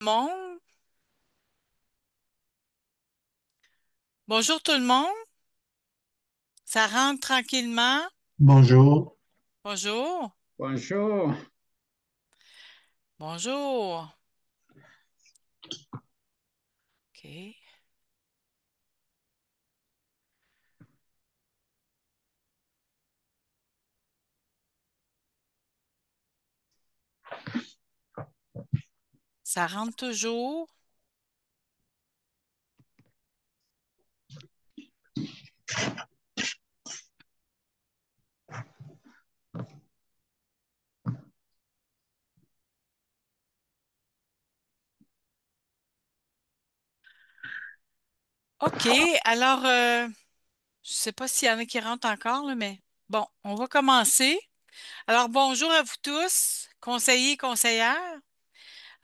Monde. Bonjour tout le monde. Ça rentre tranquillement. Bonjour. Bonjour. Bonjour. Bonjour. OK. Ça rentre toujours. OK. Alors, je sais pas s'il y en a qui rentrent encore, là, mais bon, on va commencer. Alors, bonjour à vous tous, conseillers et conseillères.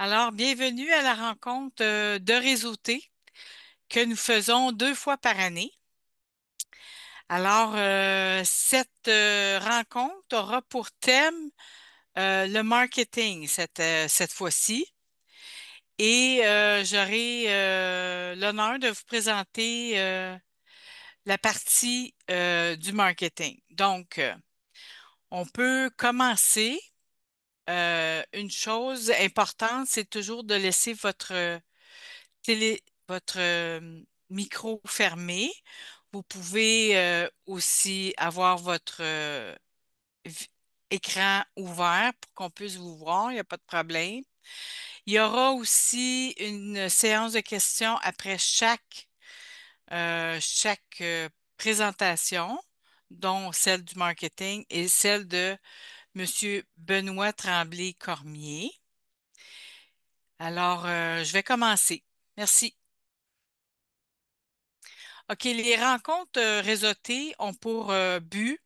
Alors, bienvenue à la rencontre de Réseauté que nous faisons 2 fois par année. Alors, cette rencontre aura pour thème le marketing cette fois-ci. Et j'aurai l'honneur de vous présenter la partie du marketing. Donc, on peut commencer. Une chose importante, c'est toujours de laisser votre micro fermé. Vous pouvez aussi avoir votre vi- écran ouvert pour qu'on puisse vous voir, il n'y a pas de problème. Il y aura aussi une séance de questions après chaque présentation, dont celle du marketing et celle de Monsieur Benoît Tremblay-Cormier. Alors, je vais commencer. Merci. OK, les rencontres réseautées ont pour but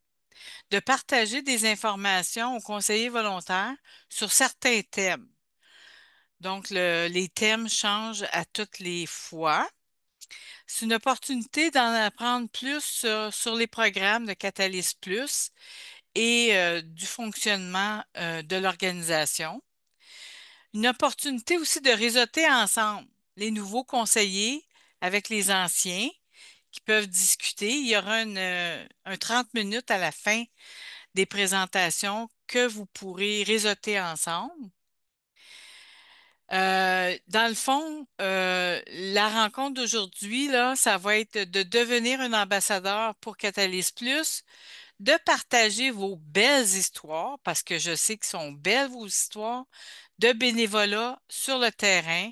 de partager des informations aux conseillers volontaires sur certains thèmes. Donc, les thèmes changent à toutes les fois. C'est une opportunité d'en apprendre plus sur les programmes de Catalyst Plus et du fonctionnement de l'organisation. Une opportunité aussi de réseauter ensemble les nouveaux conseillers avec les anciens qui peuvent discuter. Il y aura un 30 minutes à la fin des présentations que vous pourrez réseauter ensemble. Dans le fond, la rencontre d'aujourd'hui, là, ça va être de devenir un ambassadeur pour Catalyst Plus, de partager vos belles histoires, parce que je sais que sont belles vos histoires, de bénévolat sur le terrain,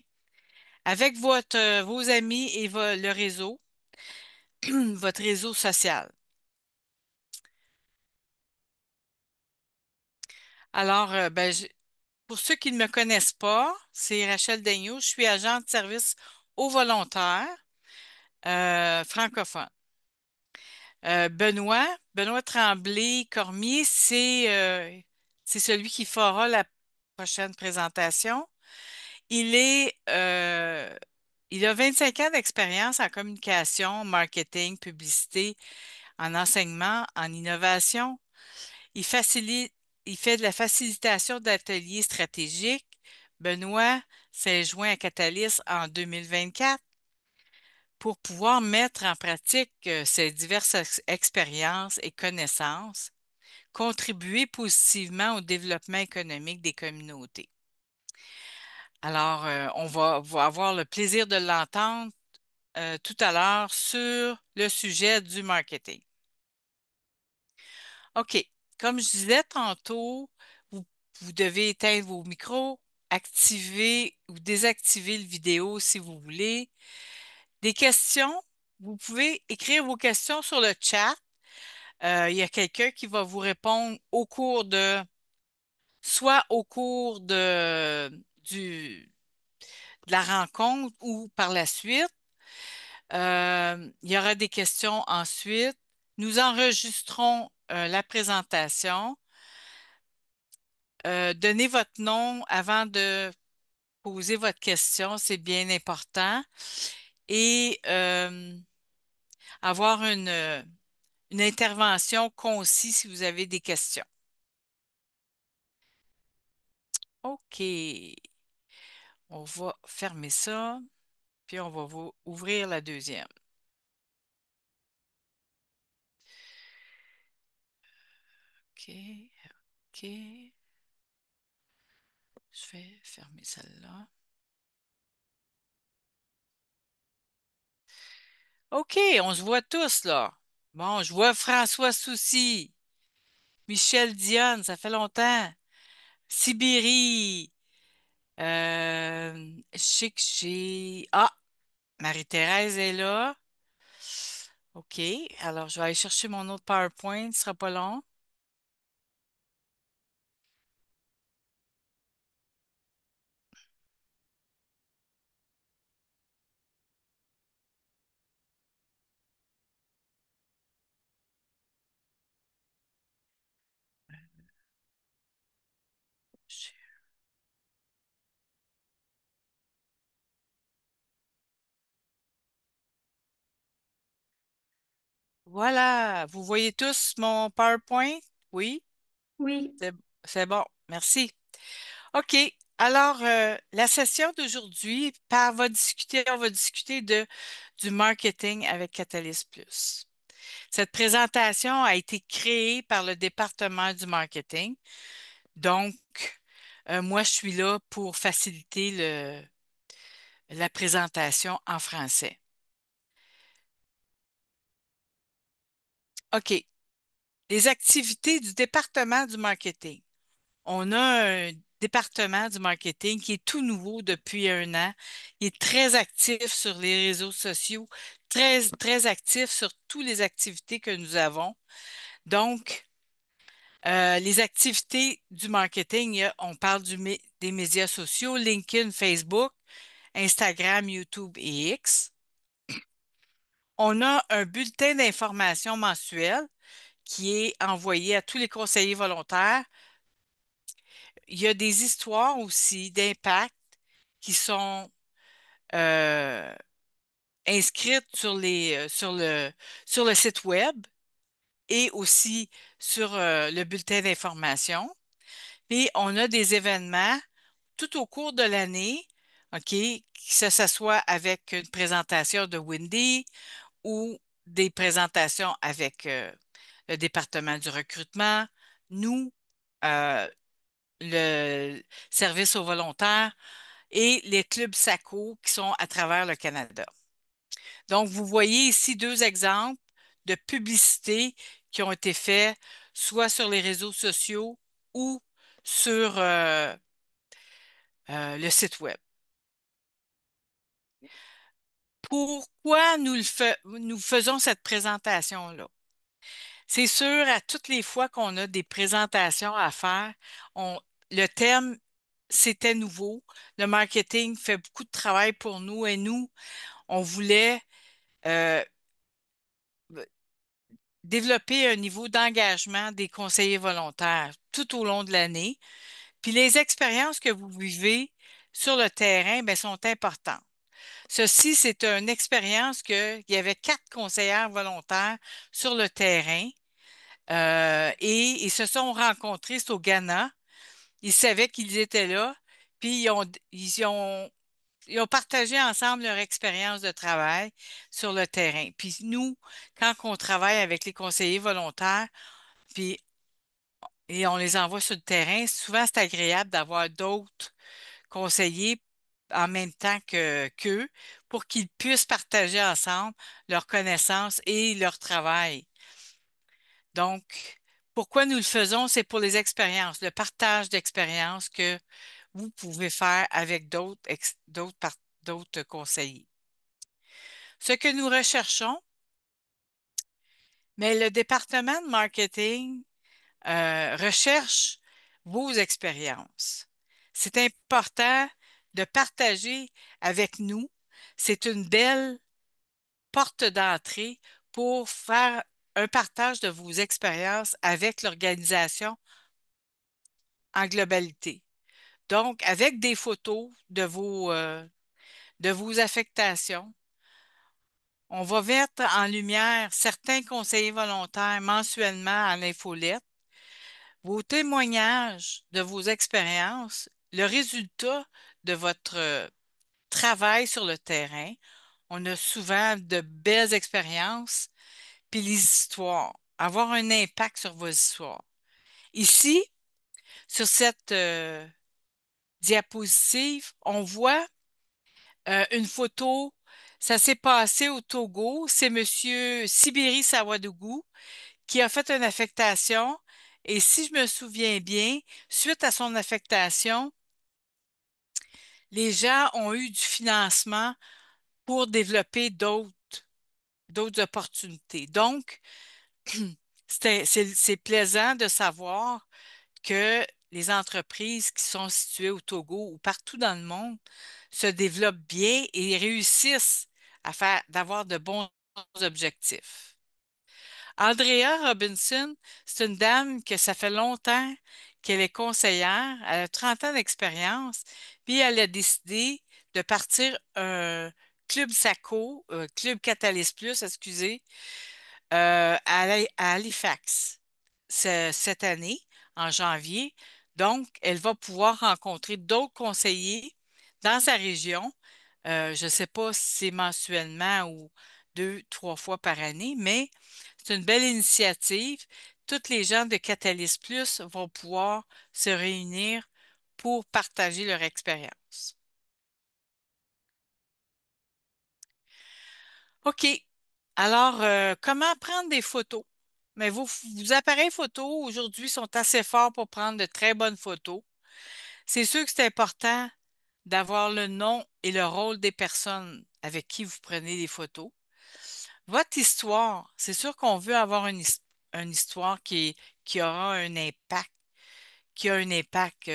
avec vos amis et le réseau, votre réseau social. Alors, pour ceux qui ne me connaissent pas, c'est Rachel Daigneault, je suis agent de service aux volontaires francophone. Benoît Tremblay-Cormier, c'est celui qui fera la prochaine présentation. Il est, il a 25 ans d'expérience en communication, marketing, publicité, en enseignement, en innovation. Il facilite, il fait de la facilitation d'ateliers stratégiques. Benoît s'est joint à Catalyst en 2024 pour pouvoir mettre en pratique ses diverses expériences et connaissances, contribuer positivement au développement économique des communautés. Alors, va avoir le plaisir de l'entendre tout à l'heure sur le sujet du marketing. OK. Comme je disais tantôt, vous, vous devez éteindre vos micros, activer ou désactiver le vidéo si vous voulez. Des questions, vous pouvez écrire vos questions sur le chat. Il y a quelqu'un qui va vous répondre soit au cours de la rencontre ou par la suite. Il y aura des questions ensuite. Nous enregistrons la présentation. Donnez votre nom avant de poser votre question, c'est bien important. Et avoir une intervention concise si vous avez des questions. OK. On va fermer ça, puis on va ouvrir la deuxième. OK, OK. Je vais fermer celle-là. OK, on se voit tous là. Bon, je vois François Soucy, Michel Dionne, ça fait longtemps. Sibérie. Je sais que j'ai. Ah, Marie-Thérèse est là. OK, alors je vais aller chercher mon autre PowerPoint, ce sera pas long. Voilà, vous voyez tous mon PowerPoint? Oui, Oui, c'est c'est bon, merci. OK, alors la session d'aujourd'hui, on va discuter du marketing avec Catalyst Plus. Cette présentation a été créée par le département du marketing. Donc, moi, je suis là pour faciliter la présentation en français. OK. Les activités du département du marketing. On a un département du marketing qui est tout nouveau depuis un an. Il est très actif sur les réseaux sociaux, très, très actif sur toutes les activités que nous avons. Donc, les activités du marketing, on parle des médias sociaux, LinkedIn, Facebook, Instagram, YouTube et X. On a un bulletin d'information mensuel qui est envoyé à tous les conseillers volontaires. Il y a des histoires aussi d'impact qui sont euh, inscrites sur le site web et aussi sur le bulletin d'information. Et on a des événements tout au cours de l'année, OK, que ça soit avec une présentation de Wendy ou des présentations avec le département du recrutement, nous, euh, le service aux volontaires et les clubs SACO qui sont à travers le Canada. Donc, vous voyez ici deux exemples de publicités qui ont été faits soit sur les réseaux sociaux ou sur le site web. Pourquoi nous faisons cette présentation-là? C'est sûr, à toutes les fois qu'on a des présentations à faire, le thème, c'était nouveau. Le marketing fait beaucoup de travail pour nous et nous, on voulait euh, développer un niveau d'engagement des conseillers volontaires tout au long de l'année. Puis les expériences que vous vivez sur le terrain, bien, sont importantes. Ceci, c'est une expérience qu'il y avait 4 conseillères volontaires sur le terrain et ils se sont rencontrés, c'est au Ghana. Ils savaient qu'ils étaient là, puis ils ont partagé ensemble leur expérience de travail sur le terrain. Puis nous, quand on travaille avec les conseillers volontaires, puis et on les envoie sur le terrain, souvent c'est agréable d'avoir d'autres conseillers en même temps que qu'eux pour qu'ils puissent partager ensemble leurs connaissances et leur travail. Donc, pourquoi nous le faisons? C'est pour les expériences, le partage d'expériences que vous pouvez faire avec d'autres conseillers. Ce que nous recherchons, mais le département de marketing recherche vos expériences. C'est important de partager avec nous. C'est une belle porte d'entrée pour faire un partage de vos expériences avec l'organisation en globalité. Donc, avec des photos de vos affectations, on va mettre en lumière certains conseillers volontaires mensuellement à l'infolette, vos témoignages de vos expériences, le résultat de votre travail sur le terrain. On a souvent de belles expériences, puis les histoires, avoir un impact sur vos histoires. Ici, sur cette diapositive, on voit une photo. Ça s'est passé au Togo. C'est Monsieur Sibiri Sawadougou qui a fait une affectation. Et si je me souviens bien, suite à son affectation, les gens ont eu du financement pour développer d'autres opportunités. Donc, c'est plaisant de savoir que les entreprises qui sont situées au Togo ou partout dans le monde se développent bien et réussissent d'avoir de bons objectifs. Andrea Robinson, c'est une dame que ça fait longtemps qu'elle est conseillère. Elle a 30 ans d'expérience, puis elle a décidé de partir un club SACO, club Catalyst Plus, excusez, à Halifax cette année, en janvier. Donc, elle va pouvoir rencontrer d'autres conseillers dans sa région. Je ne sais pas si c'est mensuellement ou deux, trois fois par année, mais c'est une belle initiative. Toutes les gens de Catalyst Plus vont pouvoir se réunir pour partager leur expérience. OK. Alors, comment prendre des photos? Mais vos appareils photo aujourd'hui sont assez forts pour prendre de très bonnes photos. C'est sûr que c'est important d'avoir le nom et le rôle des personnes avec qui vous prenez des photos. Votre histoire, c'est sûr qu'on veut avoir une histoire qui aura un impact, qui a un impact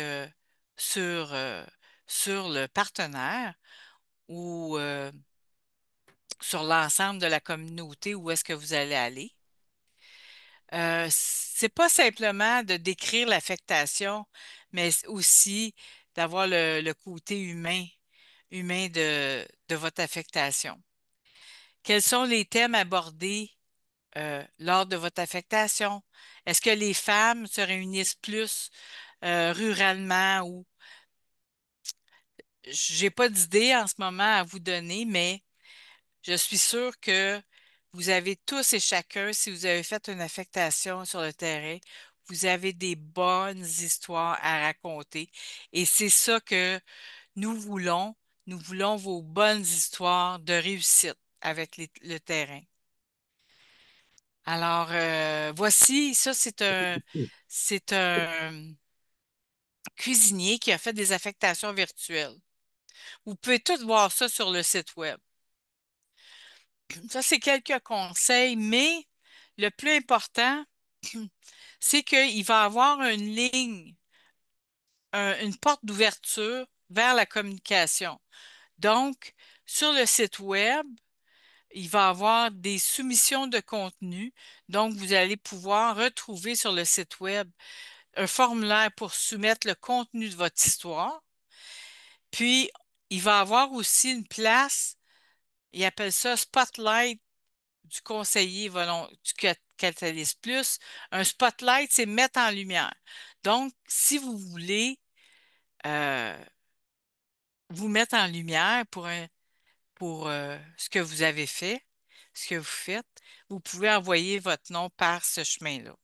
sur, sur le partenaire ou sur l'ensemble de la communauté où est-ce que vous allez aller. C'est pas simplement de décrire l'affectation, mais aussi d'avoir le côté humain de votre affectation. Quels sont les thèmes abordés lors de votre affectation? Est-ce que les femmes se réunissent plus ruralement ou j'ai pas d'idée en ce moment à vous donner, mais je suis sûre que vous avez tous et chacun, si vous avez fait une affectation sur le terrain, vous avez des bonnes histoires à raconter. Et c'est ça que nous voulons. Nous voulons vos bonnes histoires de réussite avec le terrain. Alors, voici, ça, c'est un cuisinier qui a fait des affectations virtuelles. Vous pouvez tous voir ça sur le site web. Ça, c'est quelques conseils, mais le plus important, c'est qu'il va avoir une ligne, une porte d'ouverture vers la communication. Donc, sur le site web, il va avoir des soumissions de contenu. Donc, vous allez pouvoir retrouver sur le site web un formulaire pour soumettre le contenu de votre histoire. Puis, il va avoir aussi une place, il appelle ça Spotlight du conseiller Catalyst Plus. Un spotlight, c'est mettre en lumière. Donc, si vous voulez euh, vous mettre en lumière pour ce que vous avez fait, ce que vous faites, vous pouvez envoyer votre nom par ce chemin-là.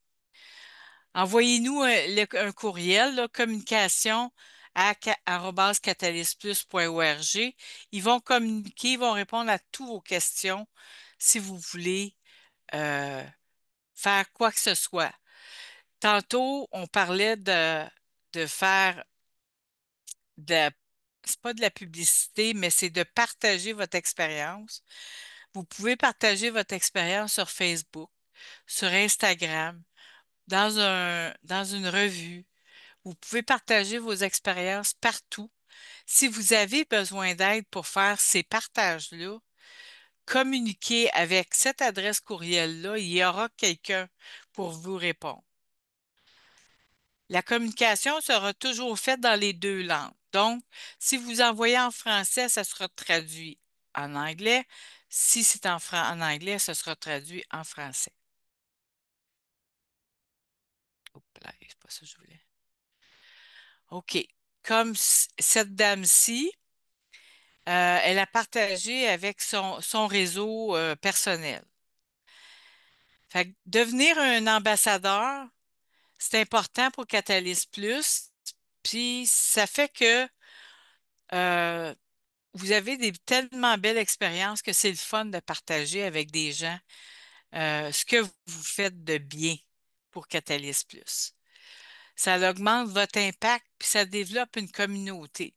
Envoyez-nous un courriel, là, communication arobase catalystplus.org. Ils vont communiquer, ils vont répondre à toutes vos questions si vous voulez euh, faire quoi que ce soit. Tantôt, on parlait de faire de la- c'est pas de la publicité, mais c'est de partager votre expérience. Vous pouvez partager votre expérience sur Facebook, sur Instagram, dans une revue. Vous pouvez partager vos expériences partout. Si vous avez besoin d'aide pour faire ces partages-là, communiquez avec cette adresse courriel-là. Il y aura quelqu'un pour vous répondre. La communication sera toujours faite dans les deux langues. Donc, si vous envoyez en français, ça sera traduit en anglais. Si c'est en anglais, ça sera traduit en français. Oups là, c'est pas ça que je voulais. OK. comme cette dame-ci, elle a partagé avec son réseau personnel. Fait que devenir un ambassadeur, c'est important pour Catalyst Plus, puis ça fait que euh, vous avez des tellement belles expériences que c'est le fun de partager avec des gens ce que vous faites de bien pour Catalyst Plus. Ça augmente votre impact, puis ça développe une communauté.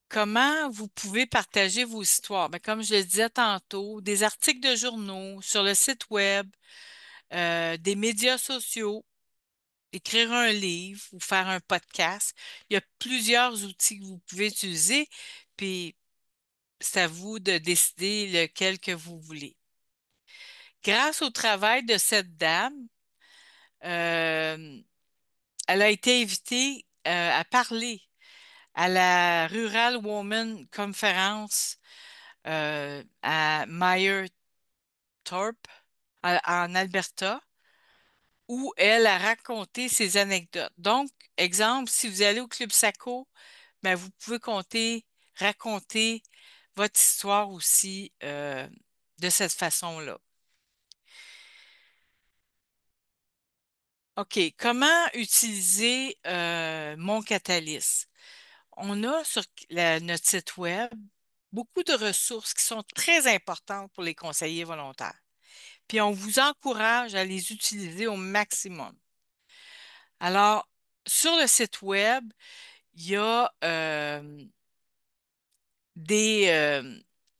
Comment vous pouvez partager vos histoires? Ben, comme je le disais tantôt, des articles de journaux sur le site web, des médias sociaux, écrire un livre ou faire un podcast. Il y a plusieurs outils que vous pouvez utiliser, puis c'est à vous de décider lequel que vous voulez. Grâce au travail de cette dame, euh, elle a été invitée à parler à la Rural Women Conference à Meyer Thorpe, en Alberta, où elle a raconté ses anecdotes. Donc, exemple, si vous allez au Club Saco, ben, vous pouvez raconter votre histoire aussi de cette façon-là. OK, comment utiliser mon Catalyst? On a sur notre site web beaucoup de ressources qui sont très importantes pour les conseillers volontaires. Puis on vous encourage à les utiliser au maximum. Alors, sur le site web, il y a des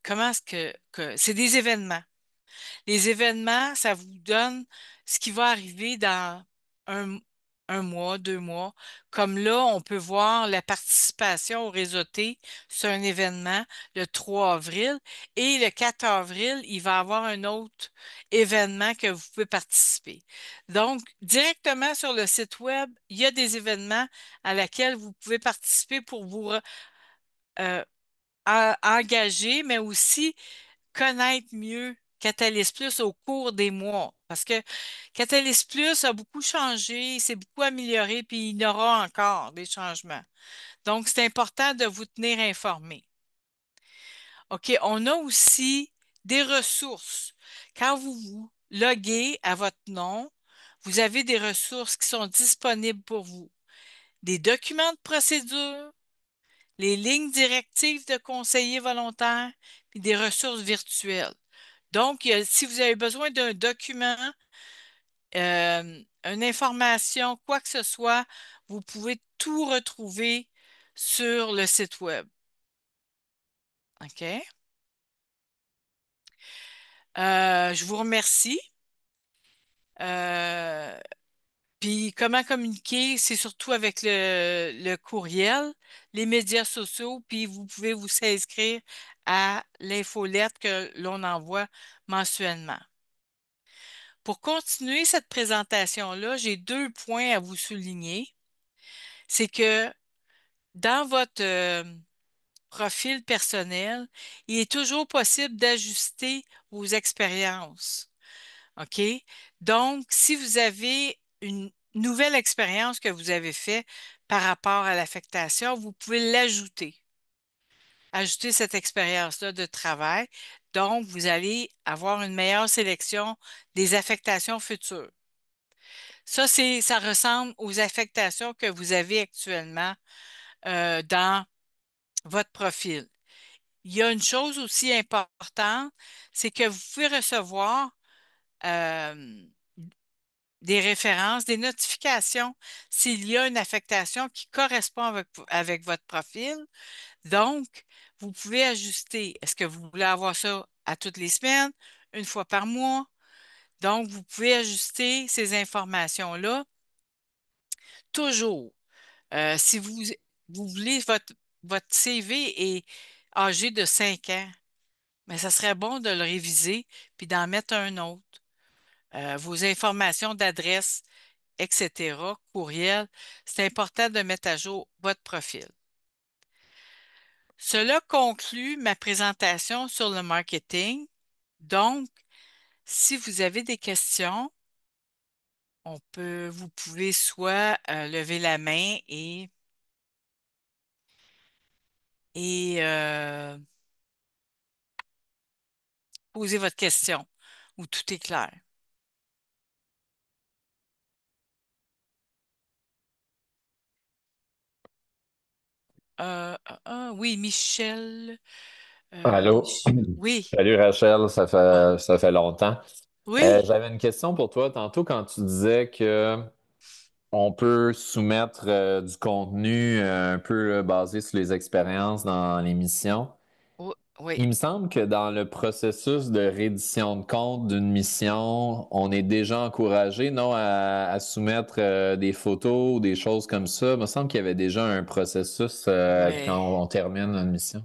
comment est-ce c'est des événements. Les événements, ça vous donne ce qui va arriver dans un, un mois, 2 mois. Comme là, on peut voir la participation au réseauté sur un événement le 3 avril. Et le 4 avril, il va y avoir un autre événement que vous pouvez participer. Donc, directement sur le site web, il y a des événements à laquelle vous pouvez participer pour vous euh, engager, mais aussi connaître mieux Catalyst Plus au cours des mois. Parce que Catalyst Plus a beaucoup changé, s'est beaucoup amélioré, puis il y aura encore des changements. Donc, c'est important de vous tenir informé. OK, on a aussi des ressources. Quand vous vous loguez à votre nom, vous avez des ressources qui sont disponibles pour vous. Des documents de procédure, les lignes directives de conseillers volontaires, puis des ressources virtuelles. Donc, si vous avez besoin d'un document, une information, quoi que ce soit, vous pouvez tout retrouver sur le site web. OK? Je vous remercie. Euh, Puis comment communiquer, c'est surtout avec le courriel, les médias sociaux, puis vous pouvez vous inscrire à l'infolette que l'on envoie mensuellement. Pour continuer cette présentation-là, j'ai 2 points à vous souligner. C'est que dans votre profil personnel, il est toujours possible d'ajuster vos expériences. OK? Donc, si vous avez une nouvelle expérience que vous avez faite par rapport à l'affectation, vous pouvez l'ajouter. Ajouter cette expérience-là de travail. Donc, vous allez avoir une meilleure sélection des affectations futures. Ça ressemble aux affectations que vous avez actuellement dans votre profil. Il y a une chose aussi importante, c'est que vous pouvez recevoir euh, des références, des notifications s'il y a une affectation qui correspond avec votre profil. Donc, vous pouvez ajuster. Est-ce que vous voulez avoir ça à toutes les semaines, une fois par mois? Donc, vous pouvez ajuster ces informations-là toujours. Si vous voulez, votre CV est âgé de 5 ans, mais ça serait bon de le réviser puis d'en mettre un autre. Vos informations d'adresse, etc., courriel, c'est important de mettre à jour votre profil. Cela conclut ma présentation sur le marketing. Donc, si vous avez des questions, vous pouvez soit lever la main et poser votre question où tout est clair. Oui, Michel. Allô? Oui, Salut Rachel, ça fait longtemps. oui, J'avais une question pour toi. Tantôt, quand tu disais que on peut soumettre du contenu un peu basé sur les expériences dans l'émission, oui. il me semble que dans le processus de reddition de compte d'une mission, on est déjà encouragé, non, à soumettre des photos ou des choses comme ça. Il me semble qu'il y avait déjà un processus quand Oui, on termine une mission.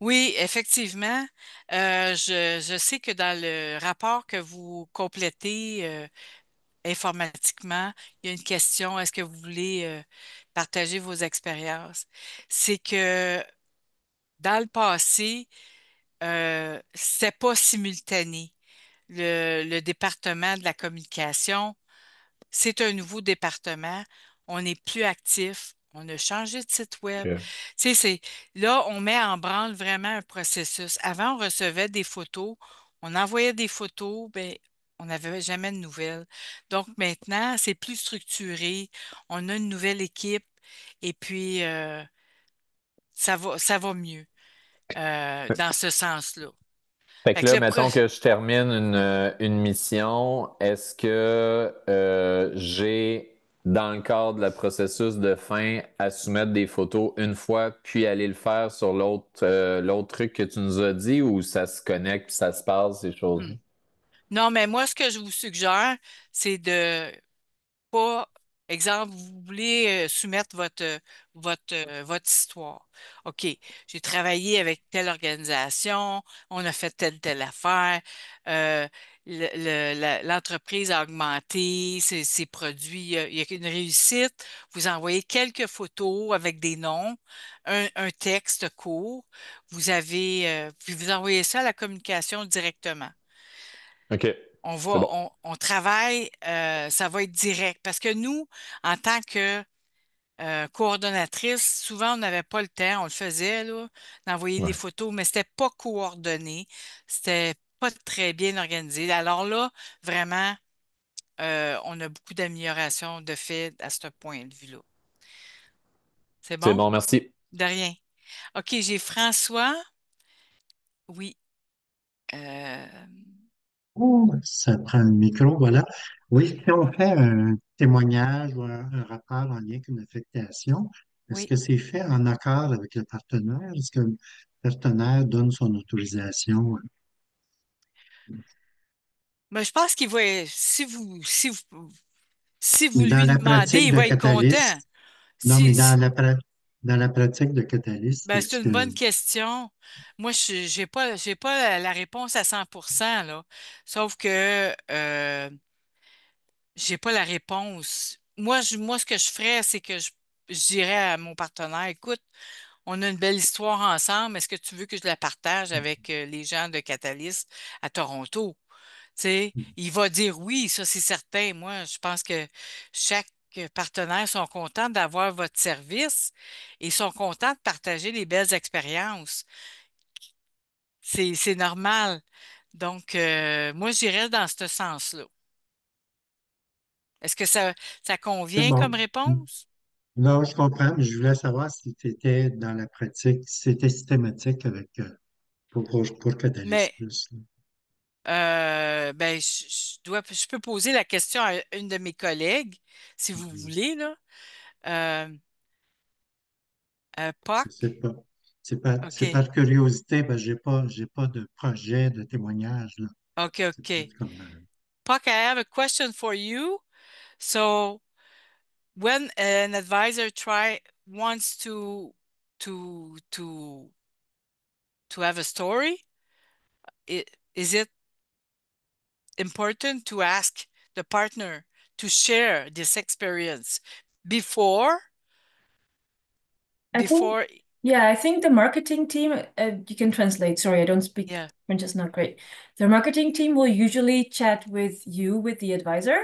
oui, effectivement. Je sais que dans le rapport que vous complétez informatiquement, il y a une question, est-ce que vous voulez partager vos expériences? C'est que dans le passé, c'était pas simultané. Le département de la communication, c'est un nouveau département. On n'est plus actif. On a changé de site web. OK. Tu sais, là, on met en branle vraiment un processus. Avant, on recevait des photos, on envoyait des photos, ben, on n'avait jamais de nouvelles. Donc maintenant, c'est plus structuré. On a une nouvelle équipe et puis ça va mieux dans ce sens-là. Fait Fait que que là, le pro- mettons que je termine une mission, est-ce que j'ai, dans le cadre de la processus de fin, à soumettre des photos une fois, puis aller le faire sur l'autre truc que tu nous as dit, ou ça se connecte, puis ça se passe, ces choses-là? Non, mais moi, ce que je vous suggère, c'est de pas, exemple, vous voulez soumettre votre histoire. OK, j'ai travaillé avec telle organisation, on a fait telle affaire, euh, l'entreprise a augmenté ses produits, il y a une réussite. Vous envoyez quelques photos avec des noms, un texte court. Puis vous envoyez ça à la communication directement. OK, c'est bon. On travaille, ça va être direct. Parce que nous, en tant que coordonnatrice, souvent, on n'avait pas le temps, on le faisait, là, d'envoyer des Ouais. photos, mais c'était pas coordonné, c'était pas très bien organisé. Alors là, vraiment, on a beaucoup d'améliorations de fait à ce point de vue-là. C'est C'est bon? bon, merci. De rien. OK, j'ai François. Oui. euh, Oh, ça prend le micro, voilà. Oui, si on fait un témoignage ou un rapport en lien avec une affectation, est-ce oui. que c'est fait en accord avec le partenaire? Est-ce que le partenaire donne son autorisation? Mais je pense qu'il va, si vous Dans lui la demandez, pratique il de va être content. Catalyst, non, mais Si, si- dans la pratique de Catalyst, ben, est-ce c'est une que bonne question. Moi, je j'ai pas la réponse à 100% là. Sauf que j'ai pas la réponse. Moi, ce que je ferais, c'est que je dirais à mon partenaire, écoute, on a une belle histoire ensemble. Est-ce que tu veux que je la partage avec les gens de Catalyst à Toronto? Tu sais, il va dire oui, ça c'est certain. Moi, je pense que chaque partenaire sont contents d'avoir votre service et sont contents de partager les belles expériences. C'est normal. Donc, moi, j'irais dans ce sens-là. Est-ce que ça c'est convient comme bon? réponse? Non, je comprends, mais je voulais savoir si c'était dans la pratique, si c'était systématique avec pour Mais Catalyst Plus, là. ben, je peux poser la question à une de mes collègues, si vous Mhm. voulez, là. Euh, Je POC, sais pas. C'est OK. par curiosité, parce que j'ai pas de projet de témoignage, là. OK, C'est plus OK. comme, POC, I have a question for you. So, when an advisor wants to to to have a story, is it important to ask the partner to share this experience before I think, before yeah, I think the marketing team, you can translate. Sorry, I don't speak yeah. French, is not great. The marketing team will usually chat with you, with the advisor,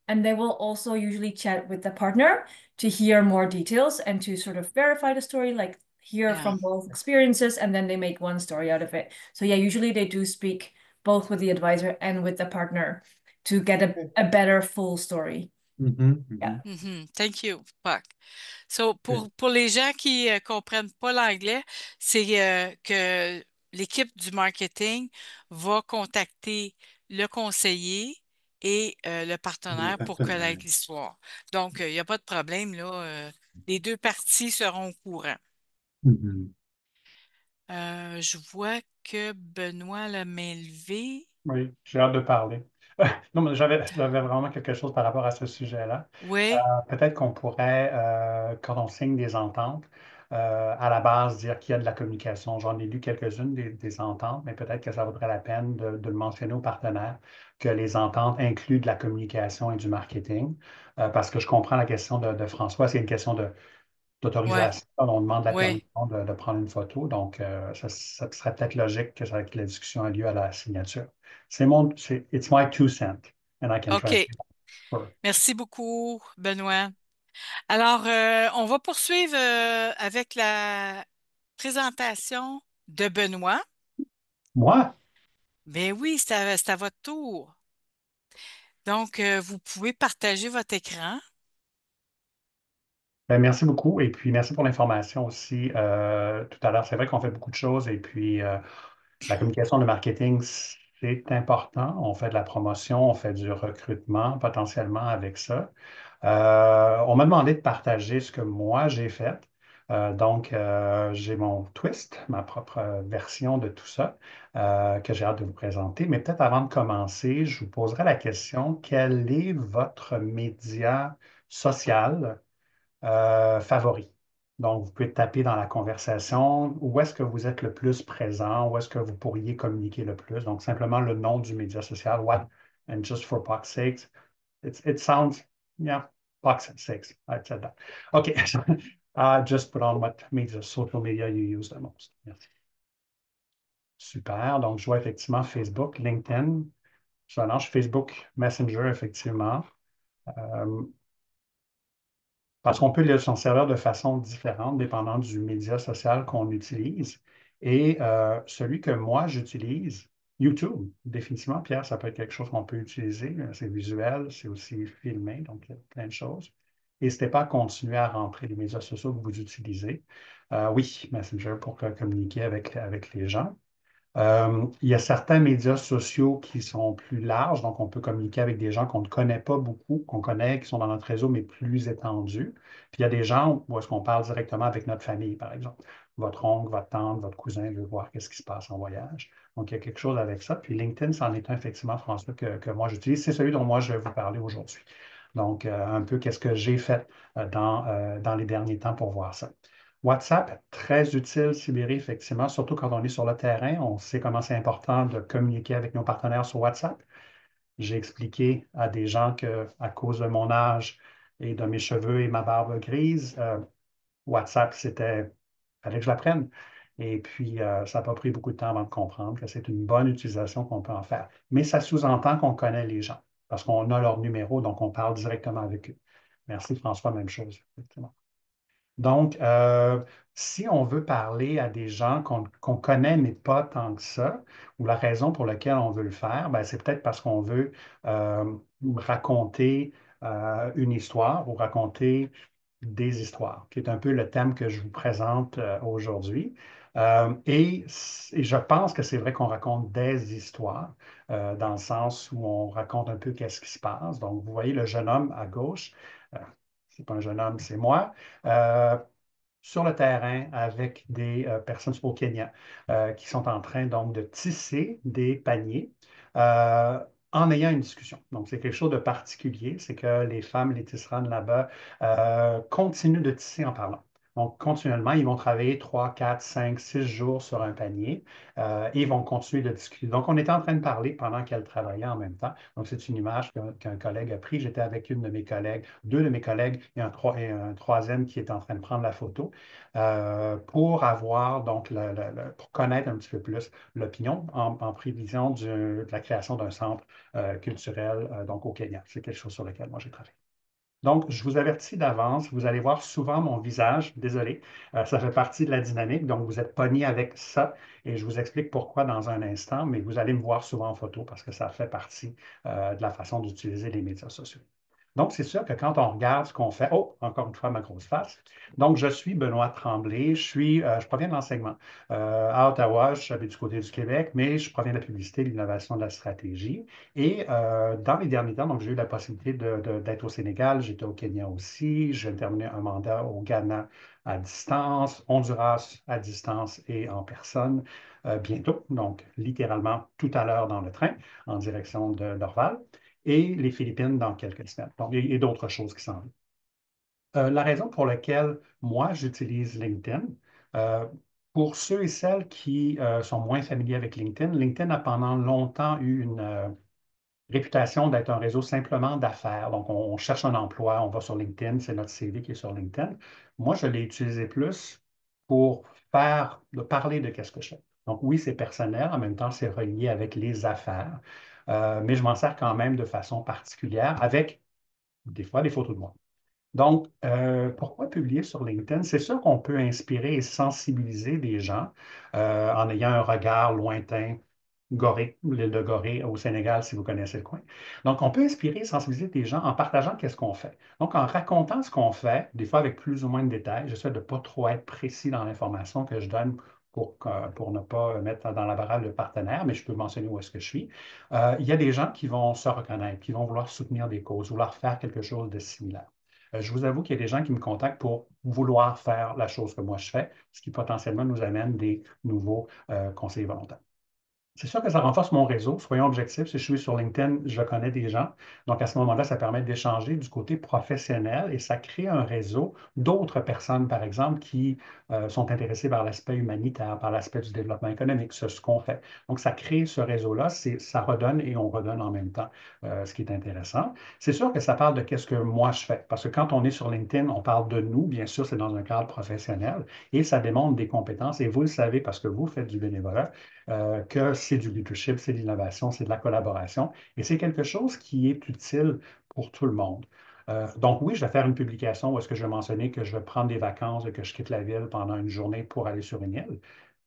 and they will also usually chat with the partner to hear more details and to sort of verify the story, like hear Yeah. from both experiences, and then they make one story out of it. So yeah, usually they do speak both with the advisor and with the partner to get a better full story. Mhm, Yeah. mhm. Thank you, Puck. So, pour les gens qui ne comprennent pas l'anglais, c'est que l'équipe du marketing va contacter le conseiller et le Le partenaire pour partenaire. connaître l'histoire. Donc, il n'y a pas de problème, là. Les deux parties seront au courant. Mhm. Je vois que Benoît l'a main levée. Oui, j'ai hâte de parler. Non, mais j'avais vraiment quelque chose par rapport à ce sujet-là. Oui, Peut-être qu'on pourrait, quand on signe des ententes, à la base dire qu'il y a de la communication. J'en ai lu quelques-unes des ententes, mais peut-être que ça vaudrait la peine de le mentionner aux partenaires, que les ententes incluent de la communication et du marketing. Parce que je comprends la question de François, c'est une question oui, d'autorisation. On demande la oui. permission de prendre une photo. Donc, ça serait peut-être logique que la discussion ait lieu à la signature. It's my 2 cents, and I can OK. translate for. Merci beaucoup, Benoît. Alors, on va poursuivre avec la présentation de Benoît. Moi, Ben oui, c'est à votre tour. Donc, vous pouvez partager votre écran. ben, merci beaucoup. Et puis, merci pour l'information aussi tout à l'heure. C'est vrai qu'on fait beaucoup de choses. Et puis, la communication, le marketing, c'est important. On fait de la promotion, on fait du recrutement potentiellement avec ça. On m'a demandé de partager ce que moi j'ai fait. Donc, j'ai mon twist, ma propre version de tout ça, que j'ai hâte de vous présenter. Mais peut-être avant de commencer, je vous poserai la question, quel est votre média social favori? Donc, vous pouvez taper dans la conversation où est-ce que vous êtes le plus présent, où est-ce que vous pourriez communiquer le plus. Donc, simplement le nom du média social, what, and just for Puck's sake, it sounds, yeah, Puck's sake, I said that. OK, just put on what social media you use the most. Merci. Super. Donc, je vois effectivement Facebook, LinkedIn. Je mélange Facebook Messenger, effectivement. Euh, Parce qu'on peut s'en servir de façon différente, dépendant du média social qu'on utilise. Et celui que moi, j'utilise, YouTube, définitivement, Pierre, ça peut être quelque chose qu'on peut utiliser. C'est visuel, c'est aussi filmé, donc il y a plein de choses. N'hésitez pas à continuer à rentrer les médias sociaux que vous utilisez. Oui, Messenger pour communiquer avec les gens. Il y a certains médias sociaux qui sont plus larges, donc on peut communiquer avec des gens qu'on ne connaît pas beaucoup, qu'on connaît, qui sont dans notre réseau, mais plus étendus. Puis il y a des gens où est-ce qu'on parle directement avec notre famille, par exemple. Votre oncle, votre tante, votre cousin veut voir qu'est-ce qui se passe en voyage. Donc, il y a quelque chose avec ça. Puis LinkedIn, c'en est un, effectivement, François, que moi j'utilise. C'est celui dont moi je vais vous parler aujourd'hui. Donc, un peu qu'est-ce que j'ai fait dans les derniers temps pour voir ça. WhatsApp, très utile, Sibérie, effectivement, surtout quand on est sur le terrain. On sait comment c'est important de communiquer avec nos partenaires sur WhatsApp. J'ai expliqué à des gens que, à cause de mon âge et de mes cheveux et ma barbe grise, WhatsApp, fallait que je l'apprenne. Et puis, ça n'a pas pris beaucoup de temps avant de comprendre que c'est une bonne utilisation qu'on peut en faire. Mais ça sous-entend qu'on connaît les gens parce qu'on a leur numéro, donc on parle directement avec eux. Merci François, même chose, effectivement. Donc, si on veut parler à des gens qu'on connaît, mais pas tant que ça, ou la raison pour laquelle on veut le faire, ben, c'est peut-être parce qu'on veut raconter une histoire ou raconter des histoires, qui est un peu le thème que je vous présente aujourd'hui. Et je pense que c'est vrai qu'on raconte des histoires, dans le sens où on raconte un peu qu'est-ce qui se passe. Donc, vous voyez le jeune homme à gauche. euh, c'est pas un jeune homme, c'est moi. Euh, sur le terrain avec des personnes au Kenya qui sont en train donc de tisser des paniers euh, en ayant une discussion. Donc, c'est quelque chose de particulier, c'est que les femmes, les tisserandes là-bas, continuent de tisser en parlant. Donc, continuellement, ils vont travailler 3, 4, 5, 6 jours sur un panier et ils vont continuer de discuter. Donc, on était en train de parler pendant qu'elle travaillait en même temps. Donc, c'est une image qu'un collègue a prise. J'étais avec une de mes collègues, deux de mes collègues et un troisième qui était en train de prendre la photo pour avoir, donc, pour connaître un petit peu plus l'opinion en prévision de la création d'un centre culturel donc au Kenya. C'est quelque chose sur lequel moi j'ai travaillé. Donc, je vous avertis d'avance, vous allez voir souvent mon visage, désolé, ça fait partie de la dynamique, donc vous êtes pogné avec ça et je vous explique pourquoi dans un instant, mais vous allez me voir souvent en photo parce que ça fait partie de la façon d'utiliser les médias sociaux. Donc, c'est sûr que quand on regarde ce qu'on fait, oh, encore une fois, ma grosse face. Donc, je suis Benoît Tremblay, je proviens de l'enseignement. À Ottawa, je suis du côté du Québec, mais je proviens de la publicité, de l'innovation, de la stratégie. Et dans les derniers temps, donc, j'ai eu la possibilité d'être au Sénégal, j'étais au Kenya aussi, j'ai terminé un mandat au Ghana à distance, Honduras à distance et en personne bientôt, donc littéralement tout à l'heure dans le train en direction d'Orval et les Philippines dans quelques semaines. Donc, et d'autres choses qui s'en viennent. La raison pour laquelle moi, j'utilise LinkedIn, euh, pour ceux et celles qui sont moins familiers avec LinkedIn, LinkedIn a pendant longtemps eu une réputation d'être un réseau simplement d'affaires. Donc, on cherche un emploi, on va sur LinkedIn, c'est notre CV qui est sur LinkedIn. Moi, je l'ai utilisé plus pour parler de qu'est-ce que je fais. Donc, oui, c'est personnel, en même temps, c'est relié avec les affaires, mais je m'en sers quand même de façon particulière avec des fois des photos de moi. Donc, pourquoi publier sur LinkedIn? C'est sûr qu'on peut inspirer et sensibiliser des gens en ayant un regard lointain, Gorée, l'île de Gorée au Sénégal, si vous connaissez le coin. Donc, on peut inspirer et sensibiliser des gens en partageant qu'est-ce qu'on fait. Donc, en racontant ce qu'on fait, des fois avec plus ou moins de détails, j'essaie de ne pas trop être précis dans l'information que je donne pour ne pas mettre dans la baralle le partenaire, mais je peux mentionner où est-ce que je suis. Il y a des gens qui vont se reconnaître, qui vont vouloir soutenir des causes, vouloir faire quelque chose de similaire. Je vous avoue qu'il y a des gens qui me contactent pour vouloir faire la chose que moi je fais, ce qui potentiellement nous amène des nouveaux conseillers volontaires. C'est sûr que ça renforce mon réseau. Soyons objectifs. Si je suis sur LinkedIn, je connais des gens. Donc, à ce moment-là, ça permet d'échanger du côté professionnel et ça crée un réseau d'autres personnes, par exemple, qui sont intéressées par l'aspect humanitaire, par l'aspect du développement économique, ce qu'on fait. Donc, ça crée ce réseau-là. Ça redonne et on redonne en même temps, ce qui est intéressant. C'est sûr que ça parle de qu'est-ce que moi je fais. Parce que quand on est sur LinkedIn, on parle de nous. Bien sûr, c'est dans un cadre professionnel et ça démontre des compétences. Et vous le savez parce que vous faites du bénévolat que c'est du leadership, c'est de l'innovation, c'est de la collaboration. Et c'est quelque chose qui est utile pour tout le monde. Donc oui, je vais faire une publication où est-ce que je vais mentionner que je vais prendre des vacances et que je quitte la ville pendant une journée pour aller sur une île.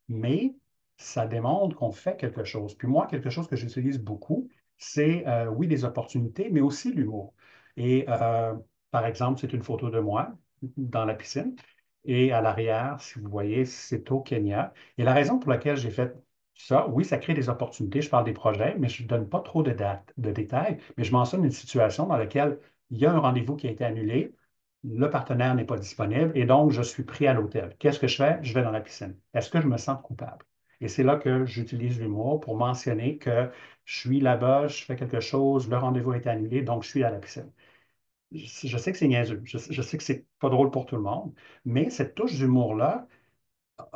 Mais ça démontre qu'on fait quelque chose. Puis moi, quelque chose que j'utilise beaucoup, c'est oui, des opportunités, mais aussi l'humour. Et par exemple, c'est une photo de moi dans la piscine. Et à l'arrière, si vous voyez, c'est au Kenya. Et la raison pour laquelle j'ai fait ça, oui, ça crée des opportunités, je parle des projets, mais je ne donne pas trop de détails, mais je mentionne une situation dans laquelle il y a un rendez-vous qui a été annulé, le partenaire n'est pas disponible et donc je suis pris à l'hôtel. Qu'est-ce que je fais? Je vais dans la piscine. Est-ce que je me sens coupable? Et c'est là que j'utilise l'humour pour mentionner que je suis là-bas, je fais quelque chose, le rendez-vous a été annulé, donc je suis à la piscine. Je sais que c'est niaiseux, je sais que c'est pas drôle pour tout le monde, mais cette touche d'humour-là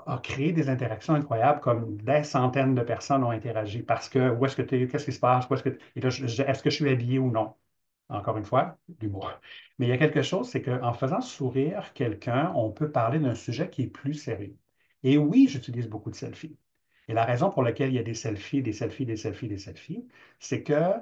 a créé des interactions incroyables, comme des centaines de personnes ont interagi parce que où est-ce que tu es, qu'est-ce qui se passe, et là, est-ce que je suis habillé ou non? Encore une fois, l'humour. Mais il y a quelque chose, c'est qu'en faisant sourire quelqu'un, on peut parler d'un sujet qui est plus sérieux. Et oui, j'utilise beaucoup de selfies. Et la raison pour laquelle il y a des selfies, des selfies, des selfies, des selfies, c'est que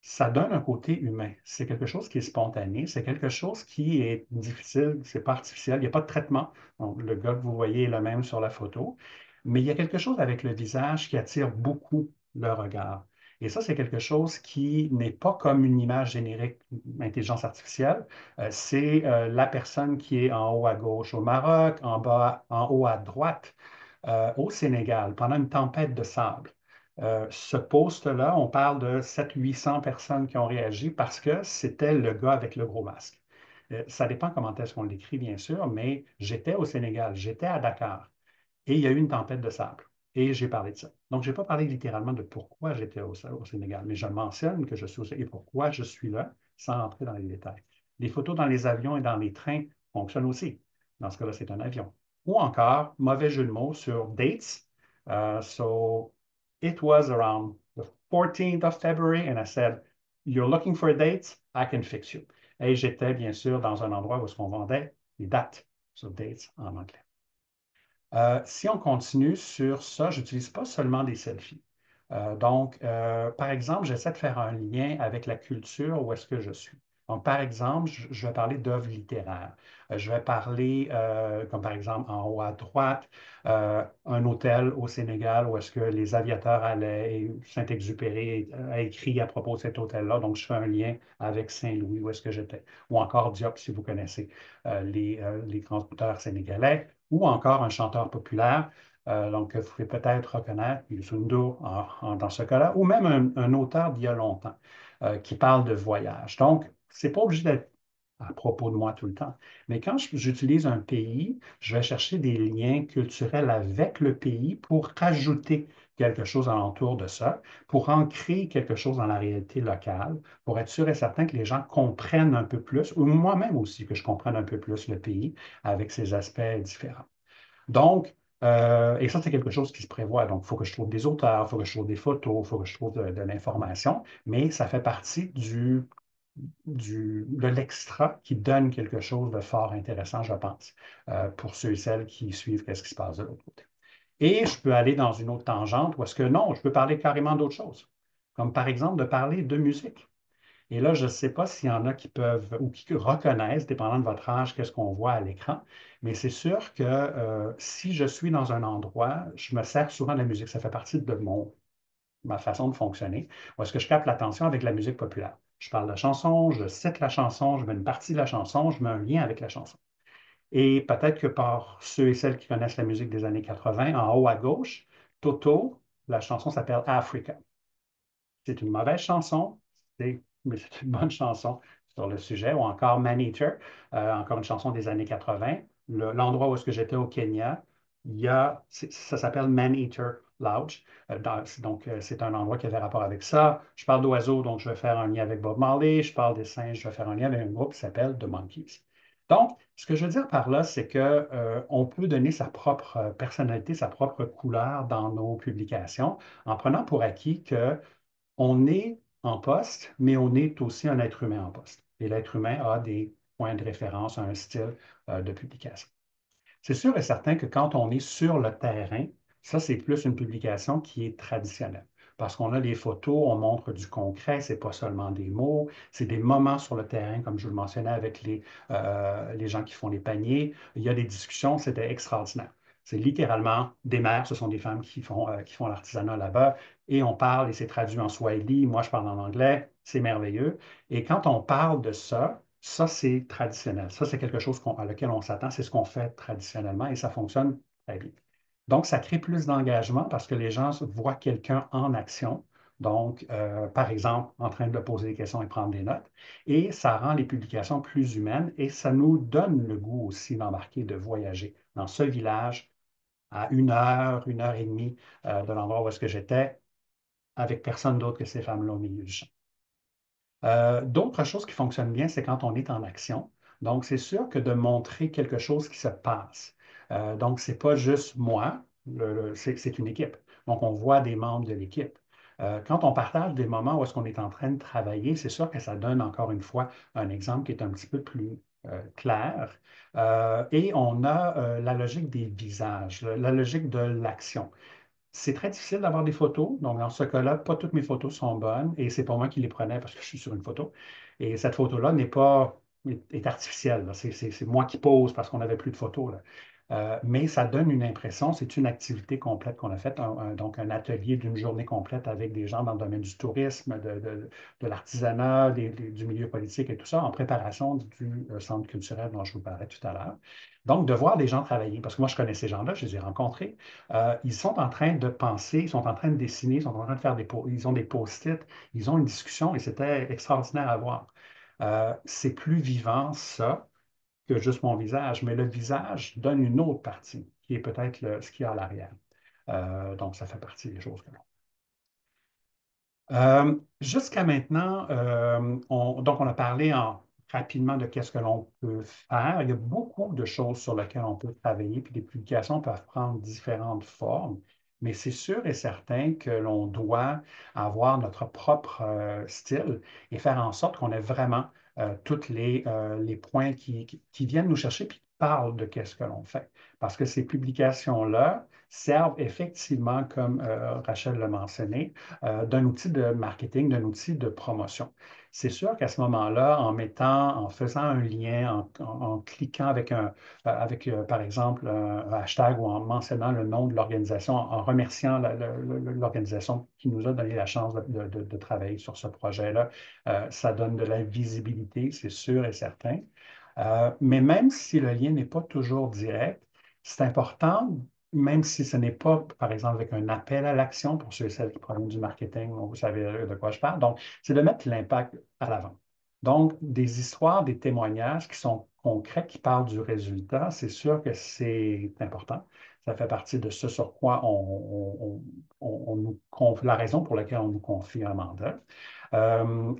ça donne un côté humain. C'est quelque chose qui est spontané, c'est quelque chose qui est difficile, c'est pas artificiel, il n'y a pas de traitement. Donc, le gars que vous voyez est le même sur la photo, mais il y a quelque chose avec le visage qui attire beaucoup le regard. Et ça, c'est quelque chose qui n'est pas comme une image générique intelligence artificielle. C'est la personne qui est en haut à gauche au Maroc, en bas, en haut à droite au Sénégal, pendant une tempête de sable. Ce post-là, on parle de 700-800 personnes qui ont réagi parce que c'était le gars avec le gros masque. Ça dépend comment est-ce qu'on l'écrit, bien sûr, mais j'étais au Sénégal, j'étais à Dakar et il y a eu une tempête de sable. Et j'ai parlé de ça. Donc, je n'ai pas parlé littéralement de pourquoi j'étais au Sénégal, mais je mentionne que je suis au Sénégal et pourquoi je suis là sans entrer dans les détails. Les photos dans les avions et dans les trains fonctionnent aussi. Dans ce cas-là, c'est un avion. Ou encore, mauvais jeu de mots sur dates. So, it was around the 14th of February, and I said, You're looking for a date? I can fix you. Et j'étais bien sûr dans un endroit où on vendait des dates, so dates en anglais. Si on continue sur ça, je n'utilise pas seulement des selfies. Par exemple, j'essaie de faire un lien avec la culture où est-ce que je suis. Donc, par exemple, je vais parler d'œuvres littéraires. Je vais parler, comme par exemple, en haut à droite, un hôtel au Sénégal où est-ce que les aviateurs allaient et Saint-Exupéry a écrit à propos de cet hôtel-là. Donc, je fais un lien avec Saint-Louis, où est-ce que j'étais. Ou encore Diop, si vous connaissez les grands auteurs sénégalais ou encore un chanteur populaire, donc vous pouvez peut-être reconnaître Youssou N'Dour dans ce cas-là, ou même un auteur d'il y a longtemps qui parle de voyage. Donc, ce n'est pas obligé d'être à propos de moi tout le temps. Mais quand j'utilise un pays, je vais chercher des liens culturels avec le pays pour rajouter quelque chose alentour de ça, pour ancrer quelque chose dans la réalité locale, pour être sûr et certain que les gens comprennent un peu plus, ou moi-même aussi que je comprenne un peu plus le pays avec ses aspects différents. Donc, et ça, c'est quelque chose qui se prévoit. Donc, il faut que je trouve des auteurs, il faut que je trouve des photos, il faut que je trouve de l'information, mais ça fait partie de l'extra qui donne quelque chose de fort intéressant, je pense, pour ceux et celles qui suivent qu'est-ce qui se passe de l'autre côté. Et je peux aller dans une autre tangente où est-ce que non, je peux parler carrément d'autre chose, comme par exemple de parler de musique. Et là, je ne sais pas s'il y en a qui peuvent ou qui reconnaissent, dépendant de votre âge, qu'est-ce qu'on voit à l'écran, mais c'est sûr que si je suis dans un endroit, je me sers souvent de la musique. Ça fait partie de ma façon de fonctionner, où est-ce que je capte l'attention avec la musique populaire. Je parle de la chanson, je cite la chanson, je mets une partie de la chanson, je mets un lien avec la chanson. Et peut-être que par ceux et celles qui connaissent la musique des années 80, en haut à gauche, Toto, la chanson s'appelle Africa. C'est une mauvaise chanson, mais c'est une bonne chanson sur le sujet. Ou encore Man-Eater, encore une chanson des années 80. L'endroit où est-ce que j'étais au Kenya, ça s'appelle Man-Eater Lodge. C'est un endroit qui avait rapport avec ça. Je parle d'oiseaux, donc je vais faire un lien avec Bob Marley. Je parle des singes, je vais faire un lien avec un groupe qui s'appelle The Monkees. Donc, ce que je veux dire par là, c'est que, on peut donner sa propre personnalité, sa propre couleur dans nos publications en prenant pour acquis que on est en poste, mais on est aussi un être humain en poste. Et l'être humain a des points de référence, un style de publication. C'est sûr et certain que quand on est sur le terrain, ça, c'est plus une publication qui est traditionnelle. Parce qu'on a des photos, on montre du concret, c'est pas seulement des mots, c'est des moments sur le terrain, comme je vous le mentionnais avec les gens qui font les paniers. Il y a des discussions, c'était extraordinaire. C'est littéralement des mères, ce sont des femmes qui font l'artisanat là-bas, et on parle, et c'est traduit en swahili, moi je parle en anglais, c'est merveilleux. Et quand on parle de ça, ça, c'est traditionnel. Ça, c'est quelque chose à laquelle on s'attend. C'est ce qu'on fait traditionnellement et ça fonctionne très bien. Donc, ça crée plus d'engagement parce que les gens voient quelqu'un en action. Donc, par exemple, en train de poser des questions et prendre des notes. Et ça rend les publications plus humaines et ça nous donne le goût aussi d'embarquer, de voyager dans ce village à une heure et demie de l'endroit où est-ce que j'étais, avec personne d'autre que ces femmes-là au milieu du champ. D'autres choses qui fonctionnent bien, c'est quand on est en action. Donc, c'est sûr que de montrer quelque chose qui se passe. Donc, ce n'est pas juste moi, c'est une équipe. Donc, on voit des membres de l'équipe. Quand on partage des moments où est-ce qu'on est en train de travailler, c'est sûr que ça donne encore une fois un exemple qui est un petit peu plus clair. Et on a la logique des visages, la logique de l'action. C'est très difficile d'avoir des photos. Donc, dans ce cas-là, pas toutes mes photos sont bonnes et c'est pas moi qui les prenais parce que je suis sur une photo. Et cette photo-là est artificielle. C'est moi qui pose parce qu'on n'avait plus de photos, là. Mais ça donne une impression, c'est une activité complète qu'on a faite, donc un atelier d'une journée complète avec des gens dans le domaine du tourisme, de l'artisanat, du milieu politique et tout ça, en préparation du centre culturel dont je vous parlais tout à l'heure. Donc, de voir des gens travailler, parce que moi, je connais ces gens-là, je les ai rencontrés. Ils sont en train de penser, ils sont en train de dessiner, ils sont en train de faire ils ont des post-it, ils ont une discussion et c'était extraordinaire à voir. C'est plus vivant, ça, que juste mon visage, mais le visage donne une autre partie, qui est peut-être ce qu'il y a à l'arrière. Donc, ça fait partie des choses que l'on. Jusqu'à maintenant, donc on a parlé rapidement de qu'est-ce que l'on peut faire. Il y a beaucoup de choses sur lesquelles on peut travailler, puis les publications peuvent prendre différentes formes, mais c'est sûr et certain que l'on doit avoir notre propre style et faire en sorte qu'on ait vraiment tous les points qui viennent nous chercher puis qui parlent de qu'est-ce que l'on fait. Parce que ces publications-là servent effectivement, comme Rachel l'a mentionné, d'un outil de marketing, d'un outil de promotion. C'est sûr qu'à ce moment-là, en faisant un lien, en cliquant par exemple, un hashtag ou en mentionnant le nom de l'organisation, en remerciant l'organisation qui nous a donné la chance de travailler sur ce projet-là, ça donne de la visibilité, c'est sûr et certain. Mais même si le lien n'est pas toujours direct, c'est important, même si ce n'est pas, par exemple, avec un appel à l'action pour ceux et celles qui proviennent du marketing, vous savez de quoi je parle. Donc, c'est de mettre l'impact à l'avant. Donc, des histoires, des témoignages qui sont concrets, qui parlent du résultat, c'est sûr que c'est important. Ça fait partie de ce sur quoi la raison pour laquelle on nous confie un mandat.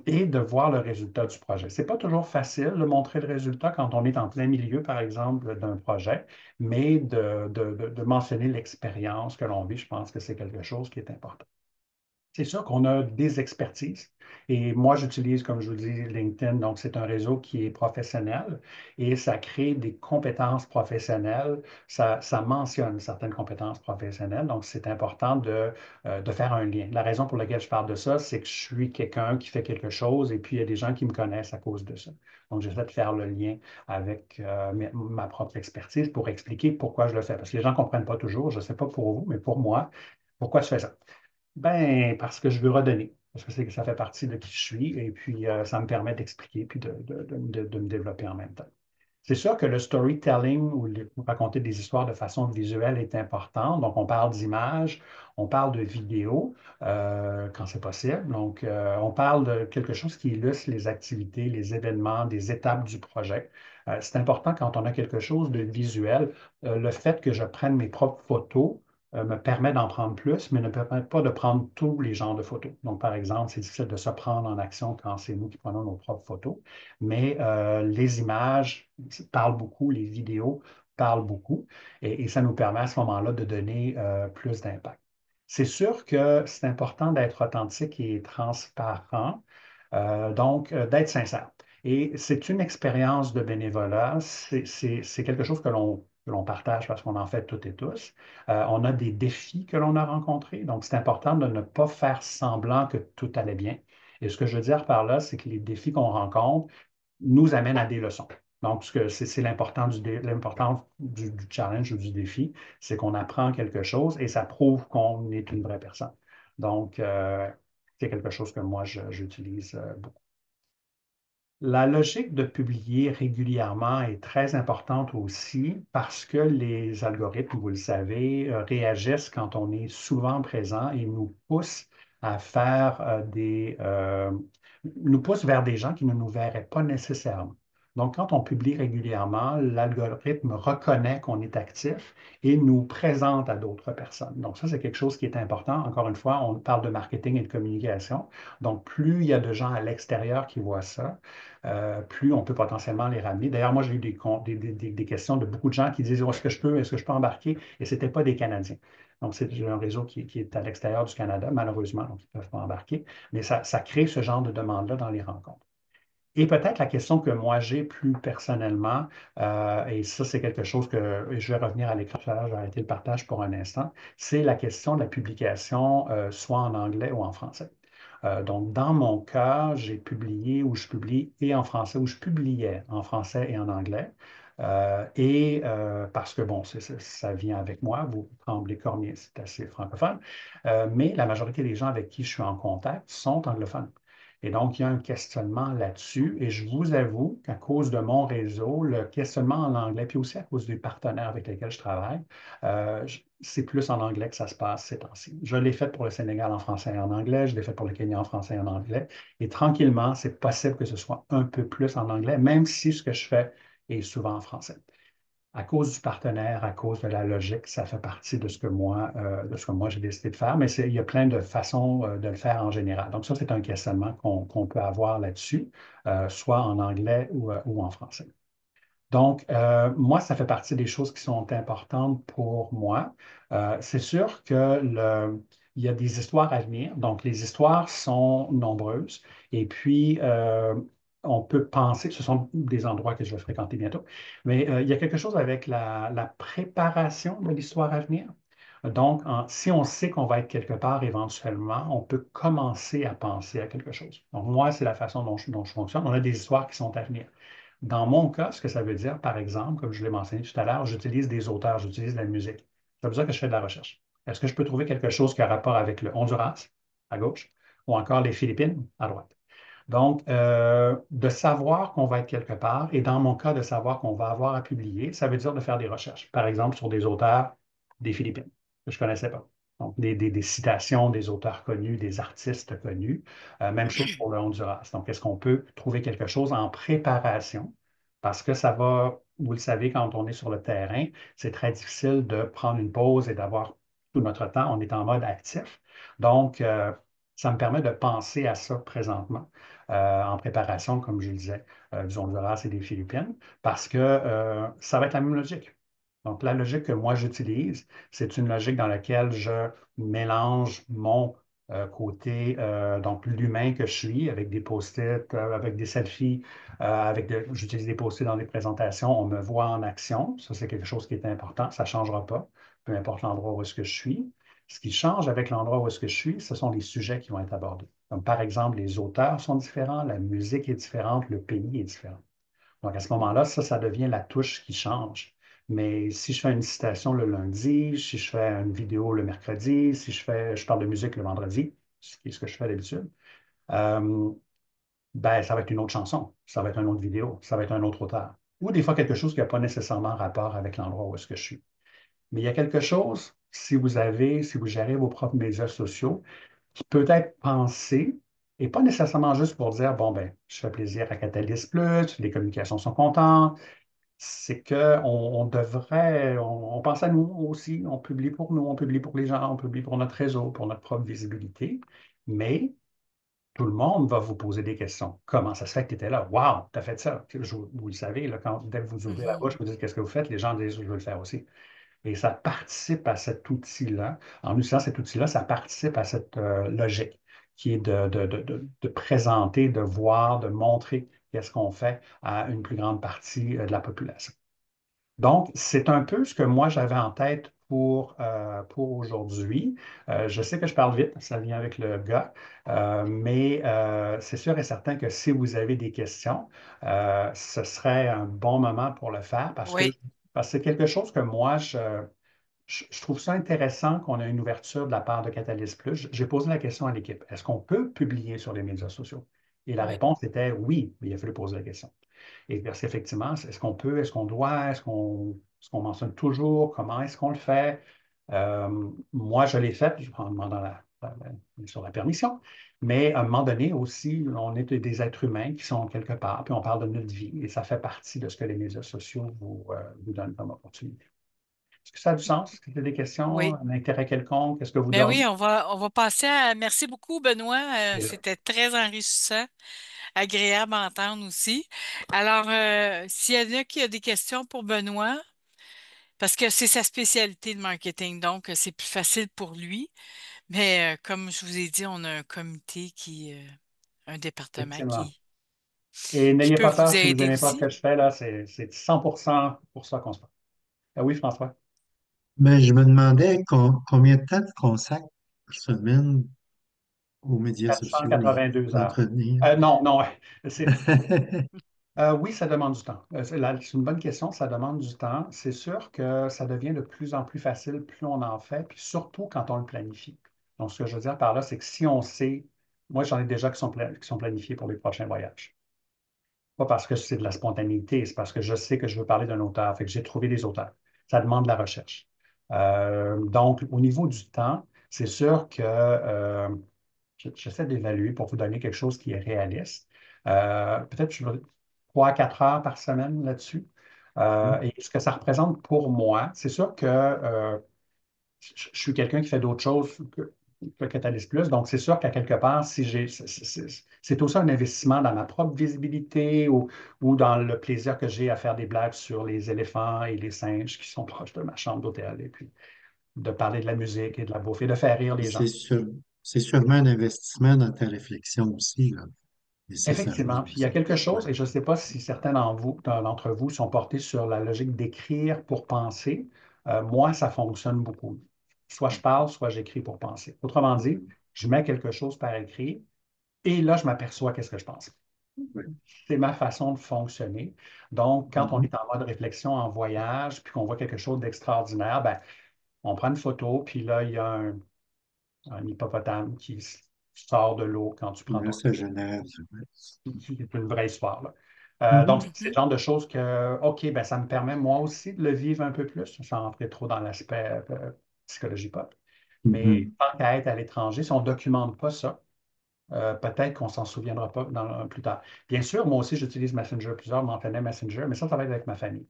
Et de voir le résultat du projet. Ce n'est pas toujours facile de montrer le résultat quand on est en plein milieu, par exemple, d'un projet, mais de mentionner l'expérience que l'on vit, je pense que c'est quelque chose qui est important. C'est sûr qu'on a des expertises. Et moi, j'utilise, comme je vous dis, LinkedIn. Donc, c'est un réseau qui est professionnel et ça crée des compétences professionnelles. Ça mentionne certaines compétences professionnelles. Donc, c'est important de faire un lien. La raison pour laquelle je parle de ça, c'est que je suis quelqu'un qui fait quelque chose et puis il y a des gens qui me connaissent à cause de ça. Donc, j'essaie de faire le lien avec ma propre expertise pour expliquer pourquoi je le fais. Parce que les gens ne comprennent pas toujours. Je ne sais pas pour vous, mais pour moi, pourquoi je fais ça? Ben, parce que je veux redonner, parce que ça fait partie de qui je suis, et puis ça me permet d'expliquer, puis de me développer en même temps. C'est sûr que le storytelling ou raconter des histoires de façon visuelle est important. Donc, on parle d'images, on parle de vidéos quand c'est possible. Donc, on parle de quelque chose qui illustre les activités, les événements, des étapes du projet. C'est important quand on a quelque chose de visuel. Le fait que je prenne mes propres photos me permet d'en prendre plus, mais ne permet pas de prendre tous les genres de photos. Donc, par exemple, c'est difficile de se prendre en action quand c'est nous qui prenons nos propres photos, mais les images parlent beaucoup, les vidéos parlent beaucoup, et ça nous permet à ce moment-là de donner plus d'impact. C'est sûr que c'est important d'être authentique et transparent, donc d'être sincère. Et c'est une expérience de bénévolat, c'est quelque chose que l'on partage parce qu'on en fait toutes et tous. On a des défis que l'on a rencontrés, donc c'est important de ne pas faire semblant que tout allait bien. Et ce que je veux dire par là, c'est que les défis qu'on rencontre nous amènent à des leçons. Donc, c'est l'importance du challenge ou du défi, c'est qu'on apprend quelque chose et ça prouve qu'on est une vraie personne. Donc, c'est quelque chose que moi, j'utilise beaucoup. La logique de publier régulièrement est très importante aussi parce que les algorithmes, vous le savez, réagissent quand on est souvent présent et nous poussent à faire nous poussent vers des gens qui ne nous verraient pas nécessairement. Donc, quand on publie régulièrement, l'algorithme reconnaît qu'on est actif et nous présente à d'autres personnes. Donc, ça, c'est quelque chose qui est important. Encore une fois, on parle de marketing et de communication. Donc, plus il y a de gens à l'extérieur qui voient ça, plus on peut potentiellement les ramener. D'ailleurs, moi, j'ai eu des questions de beaucoup de gens qui disent, oh, est-ce que je peux embarquer? Et ce n'était pas des Canadiens. Donc, c'est un réseau qui est à l'extérieur du Canada, malheureusement, donc ils ne peuvent pas embarquer. Mais ça crée ce genre de demande-là dans les rencontres. Et peut-être la question que moi j'ai plus personnellement, et ça c'est quelque chose que je vais revenir à l'écran tout à l'heure, je vais arrêter le partage pour un instant, c'est la question de la publication soit en anglais ou en français. Donc, dans mon cas, j'ai publié ou je publie et en français ou je publiais en français et en anglais. Parce que, bon, ça vient avec moi, vous Tremblay-Cormier, c'est assez francophone, mais la majorité des gens avec qui je suis en contact sont anglophones. Et donc, il y a un questionnement là-dessus. Et je vous avoue qu'à cause de mon réseau, le questionnement en anglais, puis aussi à cause des partenaires avec lesquels je travaille, c'est plus en anglais que ça se passe ces temps-ci. Je l'ai fait pour le Sénégal en français et en anglais, je l'ai fait pour le Kenya en français et en anglais. Et tranquillement, c'est possible que ce soit un peu plus en anglais, même si ce que je fais est souvent en français. à cause du partenaire, à cause de la logique, ça fait partie de ce que moi j'ai décidé de faire, mais il y a plein de façons de le faire en général. Donc ça, c'est un questionnement qu'on peut avoir là-dessus, soit en anglais ou en français. Donc, moi, ça fait partie des choses qui sont importantes pour moi. C'est sûr il y a des histoires à venir. Donc, les histoires sont nombreuses. Et puis, on peut penser, ce sont des endroits que je vais fréquenter bientôt, mais il y a quelque chose avec la préparation de l'histoire à venir. Donc, si on sait qu'on va être quelque part éventuellement, on peut commencer à penser à quelque chose. Donc, moi, c'est la façon dont je fonctionne. On a des histoires qui sont à venir. Dans mon cas, ce que ça veut dire, par exemple, comme je l'ai mentionné tout à l'heure, j'utilise des auteurs, j'utilise de la musique. Ça veut dire que je fais de la recherche. Est-ce que je peux trouver quelque chose qui a rapport avec le Honduras, à gauche, ou encore les Philippines, à droite? Donc, de savoir qu'on va être quelque part, et dans mon cas, de savoir qu'on va avoir à publier, ça veut dire de faire des recherches. Par exemple, sur des auteurs des Philippines, que je ne connaissais pas. Donc, des citations des auteurs connus, des artistes connus. Même chose pour le Honduras. Donc, est-ce qu'on peut trouver quelque chose en préparation? Parce que ça va, vous le savez, quand on est sur le terrain, c'est très difficile de prendre une pause et d'avoir tout notre temps. On est en mode actif. Donc, ça me permet de penser à ça présentement en préparation, comme je le disais, du Honduras et des Philippines, parce que ça va être la même logique. Donc, la logique que moi j'utilise, c'est une logique dans laquelle je mélange mon côté, donc l'humain que je suis, avec des post-it, avec des selfies, j'utilise des post-it dans des présentations, on me voit en action. Ça, c'est quelque chose qui est important, ça ne changera pas, peu importe l'endroit où est-ce que je suis. Ce qui change avec l'endroit où est-ce que je suis, ce sont les sujets qui vont être abordés. Comme par exemple, les auteurs sont différents, la musique est différente, le pays est différent. Donc à ce moment-là, ça devient la touche qui change. Mais si je fais une citation le lundi, si je fais une vidéo le mercredi, si je parle de musique le vendredi, ce qui est ce que je fais d'habitude, euh, ben, ça va être une autre chanson, ça va être une autre vidéo, ça va être un autre auteur. Ou des fois quelque chose qui n'a pas nécessairement rapport avec l'endroit où est-ce que je suis. Mais il y a quelque chose, si vous gérez vos propres médias sociaux, qui peut être pensé, et pas nécessairement juste pour dire, bon, ben, je fais plaisir à Catalyst Plus, les communications sont contentes, c'est qu'on devrait, on pense à nous aussi, on publie pour nous, on publie pour les gens, on publie pour notre réseau, pour notre propre visibilité, mais tout le monde va vous poser des questions. Comment ça se fait que tu étais là? Wow, tu as fait ça. Vous le savez, là, dès que vous ouvrez la Mhm. bouche, vous dites qu'est-ce que vous faites, les gens disent, je veux le faire aussi. Et ça participe à cet outil-là. En utilisant cet outil-là, ça participe à cette logique qui est de présenter, de voir, de montrer qu'est-ce qu'on fait à une plus grande partie de la population. Donc, c'est un peu ce que moi j'avais en tête pour aujourd'hui. Je sais que je parle vite, ça vient avec le gars, mais c'est sûr et certain que si vous avez des questions, ce serait un bon moment pour le faire Oui, parce que c'est quelque chose que moi, je trouve ça intéressant qu'on ait une ouverture de la part de Catalyst Plus. J'ai posé la question à l'équipe, est-ce qu'on peut publier sur les médias sociaux? Et la oui. réponse était oui, mais il a fallu poser la question. Et parce qu'effectivement, est-ce qu'on peut, est-ce qu'on doit, est-ce qu'on mentionne toujours, comment est-ce qu'on le fait? Moi, je l'ai fait en demandant sur la permission, mais à un moment donné aussi, on est des êtres humains qui sont quelque part, puis on parle de notre vie, et ça fait partie de ce que les médias sociaux vous donnent comme opportunité. Est-ce que ça a du sens? Est-ce que tu as des questions, Oui. un intérêt quelconque? Est-ce que vous Ben dormez? oui, on va passer à. Merci beaucoup, Benoît. Déjà. C'était très enrichissant, agréable à entendre aussi. Alors, s'il y en a qui a des questions pour Benoît, parce que c'est sa spécialité de marketing, donc c'est plus facile pour lui. Mais comme je vous ai dit, on a un comité un département Effectivement. qui, Et qui n'ayez peut pas peur vous si vous aider n'aimez pas ce aussi. que je fais là, c'est 100% pour ça qu'on se parle. Ah oui, François? Ben, je me demandais combien de temps tu consacres par semaine aux médias sociaux et 482 heures. d'entretenir. Non, non, ouais. C'est, oui, ça demande du temps. C'est une bonne question, ça demande du temps. C'est sûr que ça devient de plus en plus facile plus on en fait, puis surtout quand on le planifie. Donc, ce que je veux dire par là, c'est que si on sait, moi j'en ai déjà qui sont planifiés pour les prochains voyages. Pas parce que c'est de la spontanéité, c'est parce que je sais que je veux parler d'un auteur, fait que j'ai trouvé des auteurs. Ça demande de la recherche. Donc, au niveau du temps, c'est sûr que j'essaie d'évaluer pour vous donner quelque chose qui est réaliste. Peut-être 3 à 4 heures par semaine là-dessus. Et ce que ça représente pour moi, c'est sûr que je suis quelqu'un qui fait d'autres choses que Catalyst Plus. Donc, c'est sûr qu'à quelque part, si j'ai, c'est aussi un investissement dans ma propre visibilité ou dans le plaisir que j'ai à faire des blagues sur les éléphants et les singes qui sont proches de ma chambre d'hôtel. Et puis, de parler de la musique et de la bouffe et de faire rire les gens. C'est sûr, c'est sûrement un investissement dans ta réflexion aussi, là, Effectivement. nécessairement Puis il y a aussi. quelque Ouais. chose, et je ne sais pas si certains d'entre vous sont portés sur la logique d'écrire pour penser. Moi, ça fonctionne beaucoup. Soit je parle, soit j'écris pour penser. Autrement dit, je mets quelque chose par écrit et là, je m'aperçois qu'est-ce que je pense. Ouais. C'est ma façon de fonctionner. Donc, quand on Mhm. est en mode réflexion en voyage, puis qu'on voit quelque chose d'extraordinaire, ben, on prend une photo, puis là, il y a un hippopotame qui sort de l'eau quand tu prends Ouais, ton ça génère. Ouais. c'est une vraie histoire, là. Donc, Mhm. c'est le Mhm. genre de choses que, OK, ben, ça me permet moi aussi de le vivre un peu plus, sans rentrer trop dans l'aspect psychologie pop. Mais Mhm. tant qu'à être à l'étranger, si on ne documente pas ça, peut-être qu'on s'en souviendra pas plus tard. Bien sûr, moi aussi, j'utilise Messenger, plusieurs m'entraînaient Messenger, mais ça va être avec ma famille.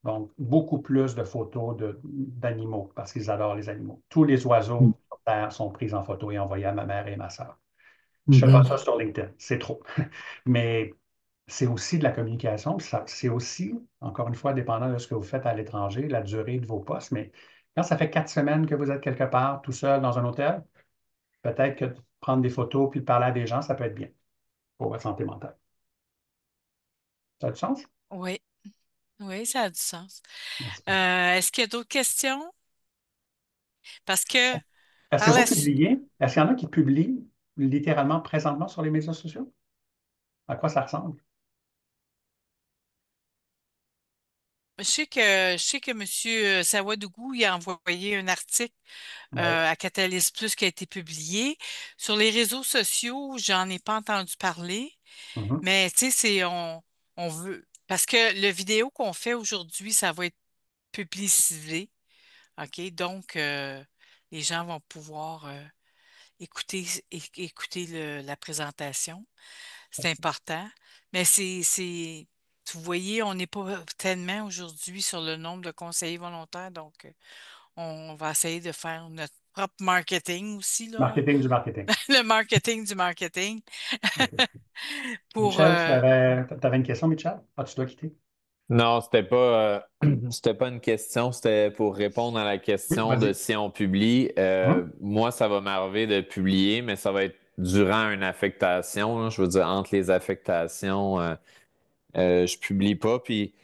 Donc, beaucoup plus de photos d'animaux, parce qu'ils adorent les animaux. Tous les oiseaux sur Terre sont pris en photo et envoyés à ma mère et ma sœur. Je ne fais pas Mhm. ça sur LinkedIn, c'est trop. Mais c'est aussi de la communication. C'est aussi, encore une fois, dépendant de ce que vous faites à l'étranger, la durée de vos postes. Mais quand ça fait 4 semaines que vous êtes quelque part, tout seul dans un hôtel, peut-être que de prendre des photos puis de parler à des gens, ça peut être bien pour votre santé mentale. Ça a du sens? Oui, oui, ça a du sens. Merci. Est-ce qu'il y a d'autres questions? Parce que Est-ce que par la vous suite, publiez? Est-ce qu'il y en a qui publient littéralement présentement sur les médias sociaux? À quoi ça ressemble? je sais que M. Sawadougou il a envoyé un article Oui. à Catalyst Plus qui a été publié. Sur les réseaux sociaux, j'en ai pas entendu parler, Mhm. mais tu sais, on veut. Parce que le vidéo qu'on fait aujourd'hui, ça va être publicisé. OK? Donc, les gens vont pouvoir écouter la présentation. C'est important. Mais vous voyez, on n'est pas tellement aujourd'hui sur le nombre de conseillers volontaires, donc on va essayer de faire notre propre marketing aussi, là. Marketing du marketing. Le marketing du marketing OK. pour Michel, tu avais une question, Michel? Ah, tu dois quitter. Non, c'était pas une question, c'était pour répondre à la Oui, question de vas-y. si on publie. Mhm. Moi, ça va m'arriver de publier, mais ça va être durant une affectation, là. Je veux dire, entre les affectations, je publie pas. Puis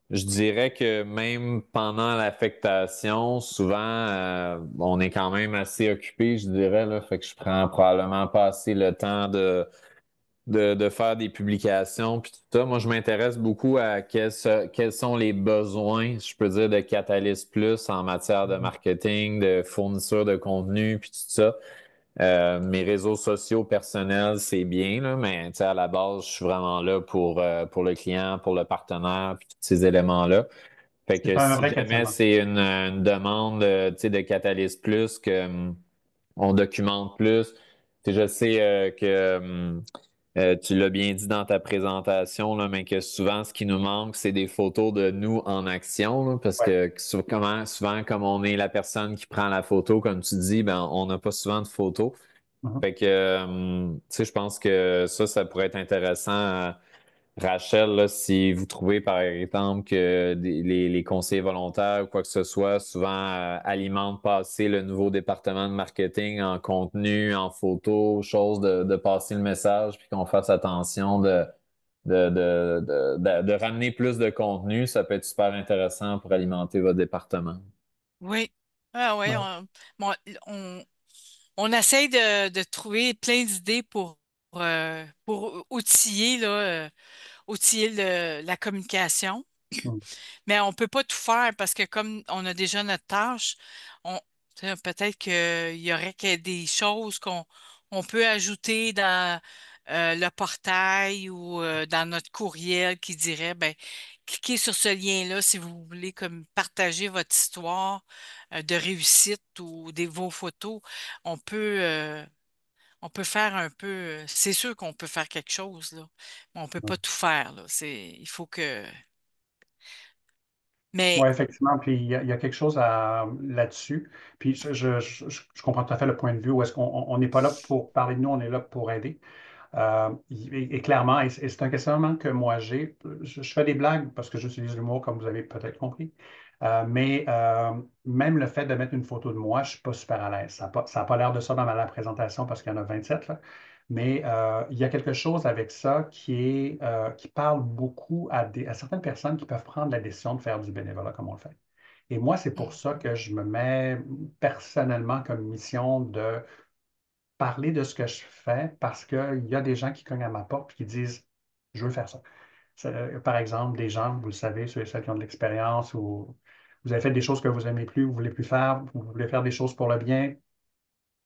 je dirais que même pendant l'affectation, souvent, on est quand même assez occupé, je dirais, là. Fait que je prends probablement pas assez le temps de faire des publications puis tout ça. Moi, je m'intéresse beaucoup à quels sont les besoins, je peux dire, de Catalyst Plus en matière de marketing, de fourniture de contenu puis tout ça. Mes réseaux sociaux personnels, c'est bien, là, mais tu sais, à la base, je suis vraiment là pour le client, pour le partenaire, puis tous ces éléments-là. Fait C'est que un si vrai jamais questionnement. c'est une demande tu sais, de Catalyst Plus que on documente plus, tu sais, je sais que tu l'as bien dit dans ta présentation, là, mais que souvent, ce qui nous manque, c'est des photos de nous en action, là, parce Ouais. que souvent, comme on est la personne qui prend la photo, comme tu dis, ben, on n'a pas souvent de photos. Mhm. Fait que, tu sais, je pense que ça pourrait être intéressant. Rachel, là, si vous trouvez, par exemple, que les conseillers volontaires ou quoi que ce soit, souvent alimentent pas assez le nouveau département de marketing en contenu, en photo, chose de passer le message, puis qu'on fasse attention de ramener plus de contenu, ça peut être super intéressant pour alimenter votre département. oui. Ah oui, Ouais. bon, on essaye de trouver plein d'idées pour outiller la communication. Mhm. Mais on ne peut pas tout faire parce que comme on a déjà notre tâche, on, tu sais, peut-être qu'il y aurait des choses qu'on peut ajouter dans le portail ou dans notre courriel qui dirait, ben, cliquez sur ce lien-là si vous voulez comme partager votre histoire de réussite ou vos photos. On peut, euh, on peut faire un peu, c'est sûr qu'on peut faire quelque chose, là, mais on ne peut Ouais. pas tout faire, là. Il faut que Mais Oui, effectivement. Puis il y a quelque chose là-dessus. Puis je comprends tout à fait le point de vue où est-ce qu'on n'est pas là pour parler de nous, on est là pour aider. Et clairement, et c'est un questionnement que moi j'ai. Je fais des blagues parce que j'utilise l'humour, comme vous avez peut-être compris. Mais même le fait de mettre une photo de moi, je ne suis pas super à l'aise. Ça n'a pas l'air de ça dans la présentation parce qu'il y en a 27 là. Mais il y a quelque chose avec ça qui parle beaucoup à certaines personnes qui peuvent prendre la décision de faire du bénévolat comme on le fait. Et moi, c'est pour mm, ça que je me mets personnellement comme mission de parler de ce que je fais parce qu'il y a des gens qui cognent à ma porte et qui disent, je veux faire ça. Par exemple, des gens, vous le savez, ceux et celles qui ont de l'expérience ou vous avez fait des choses que vous n'aimez plus, vous ne voulez plus faire, vous voulez faire des choses pour le bien.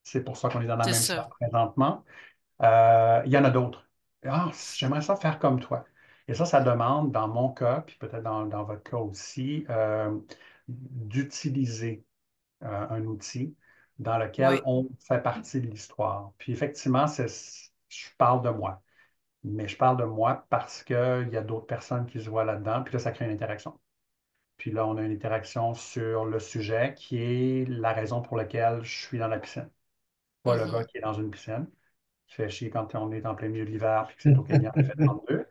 C'est pour ça qu'on est dans la c'est même ça. place présentement. Il y en a d'autres. Ah, j'aimerais ça faire comme toi. Et ça demande, dans mon cas, puis peut-être dans votre cas aussi, d'utiliser un outil dans lequel Oui. on fait partie de l'histoire. Puis effectivement, je parle de moi. Mais je parle de moi parce qu'il y a d'autres personnes qui se voient là-dedans, puis là, ça crée une interaction. Puis là, on a une interaction sur le sujet qui est la raison pour laquelle je suis dans la piscine. Pas le gars Mhm. qui est dans une piscine, qui fait chier quand on est en plein milieu de l'hiver, puis que c'est au Kenya, il fait 32.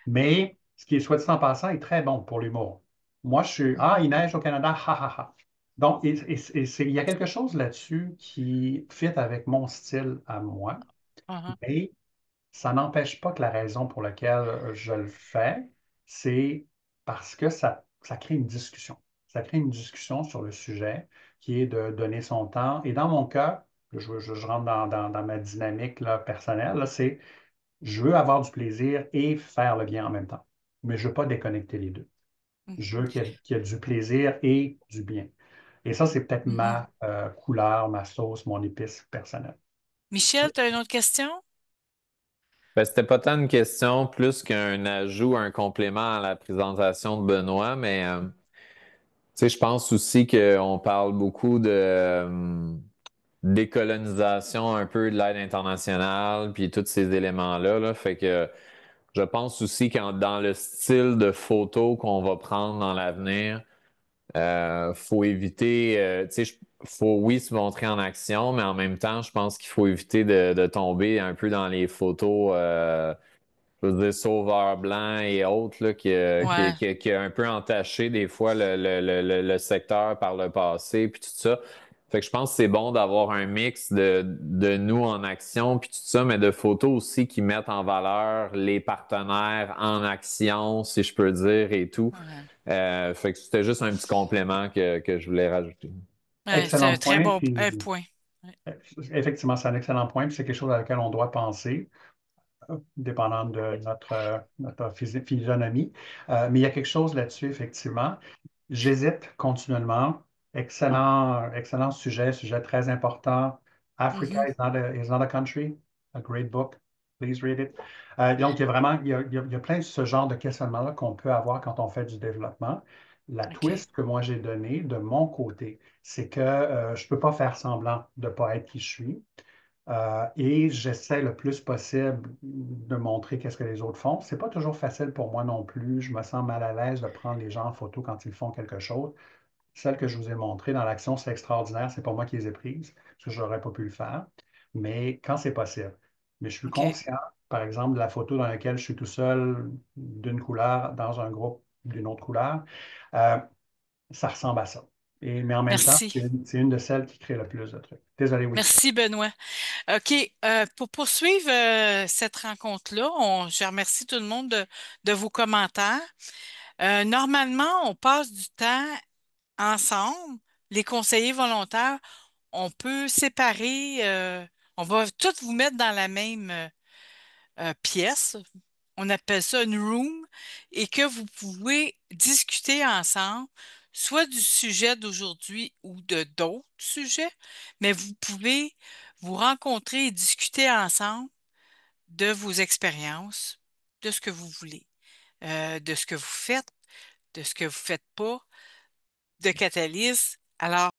Mais ce qui est, soit dit en passant, est très bon pour l'humour. Moi, je suis, ah, il neige au Canada, ha, ha, ha. Donc, il y a quelque chose là-dessus qui fit avec mon style à moi, Mhm. mais ça n'empêche pas que la raison pour laquelle je le fais, c'est parce que ça crée une discussion. Ça crée une discussion sur le sujet qui est de donner son temps. Et dans mon cas, je rentre dans ma dynamique là, personnelle, là, c'est je veux avoir du plaisir et faire le bien en même temps. Mais je ne veux pas déconnecter les deux. Je veux qu'il y ait du plaisir et du bien. Et ça, c'est peut-être Mhm. ma couleur, ma sauce, mon épice personnelle. Michel, tu as une autre question? Ben, c'était pas tant une question, plus qu'un ajout, un complément à la présentation de Benoît, mais tu sais, je pense aussi qu'on parle beaucoup de décolonisation un peu de l'aide internationale, puis tous ces éléments-là, là. Fait que je pense aussi que dans le style de photo qu'on va prendre dans l'avenir, faut éviter, tu sais, faut oui se montrer en action, mais en même temps, je pense qu'il faut éviter de tomber un peu dans les photos, je veux dire, sauveur blanc et autres, là, Ouais. qui a un peu entaché des fois le secteur par le passé, puis tout ça. Fait que je pense que c'est bon d'avoir un mix de nous en action, puis tout ça, mais de photos aussi qui mettent en valeur les partenaires en action, si je peux dire, et tout. Ouais. Fait que c'était juste un petit complément que je voulais rajouter. Ouais, c'est Excellent un très point. bon Puis, point. Ouais. effectivement, c'est un excellent point. Puis c'est quelque chose à laquelle on doit penser, dépendant de notre physionomie. Mais il y a quelque chose là-dessus, effectivement. J'hésite continuellement. Excellent, excellent sujet très important. Africa Mhm. is not a country. A great book. Please read it. Donc, il y a vraiment, il y a plein de ce genre de questionnements-là qu'on peut avoir quand on fait du développement. La OK. twist que moi j'ai donnée de mon côté, c'est que je ne peux pas faire semblant de ne pas être qui je suis. Et j'essaie le plus possible de montrer qu'est-ce que les autres font. C'est pas toujours facile pour moi non plus. Je me sens mal à l'aise de prendre les gens en photo quand ils font quelque chose. Celles que je vous ai montrées dans l'action, c'est extraordinaire. C'est pas moi qui les ai prises, parce que je n'aurais pas pu le faire. Mais quand c'est possible. Mais je suis OK. conscient, par exemple, de la photo dans laquelle je suis tout seul d'une couleur dans un groupe d'une autre couleur. Euh, Ça ressemble à ça. Mais en même temps, Merci. c'est une de celles qui crée le plus de trucs. Désolé, oui. Merci, Benoît. OK. Pour poursuivre cette rencontre-là, je remercie tout le monde de vos commentaires. Normalement, on passe du temps ensemble. Les conseillers volontaires, on peut séparer, on va tous vous mettre dans la même pièce. On appelle ça une room, et que vous pouvez discuter ensemble, soit du sujet d'aujourd'hui ou de d'autres sujets, mais vous pouvez vous rencontrer et discuter ensemble de vos expériences, de ce que vous voulez, de ce que vous faites, de ce que vous ne faites pas, de Catalyse. Alors,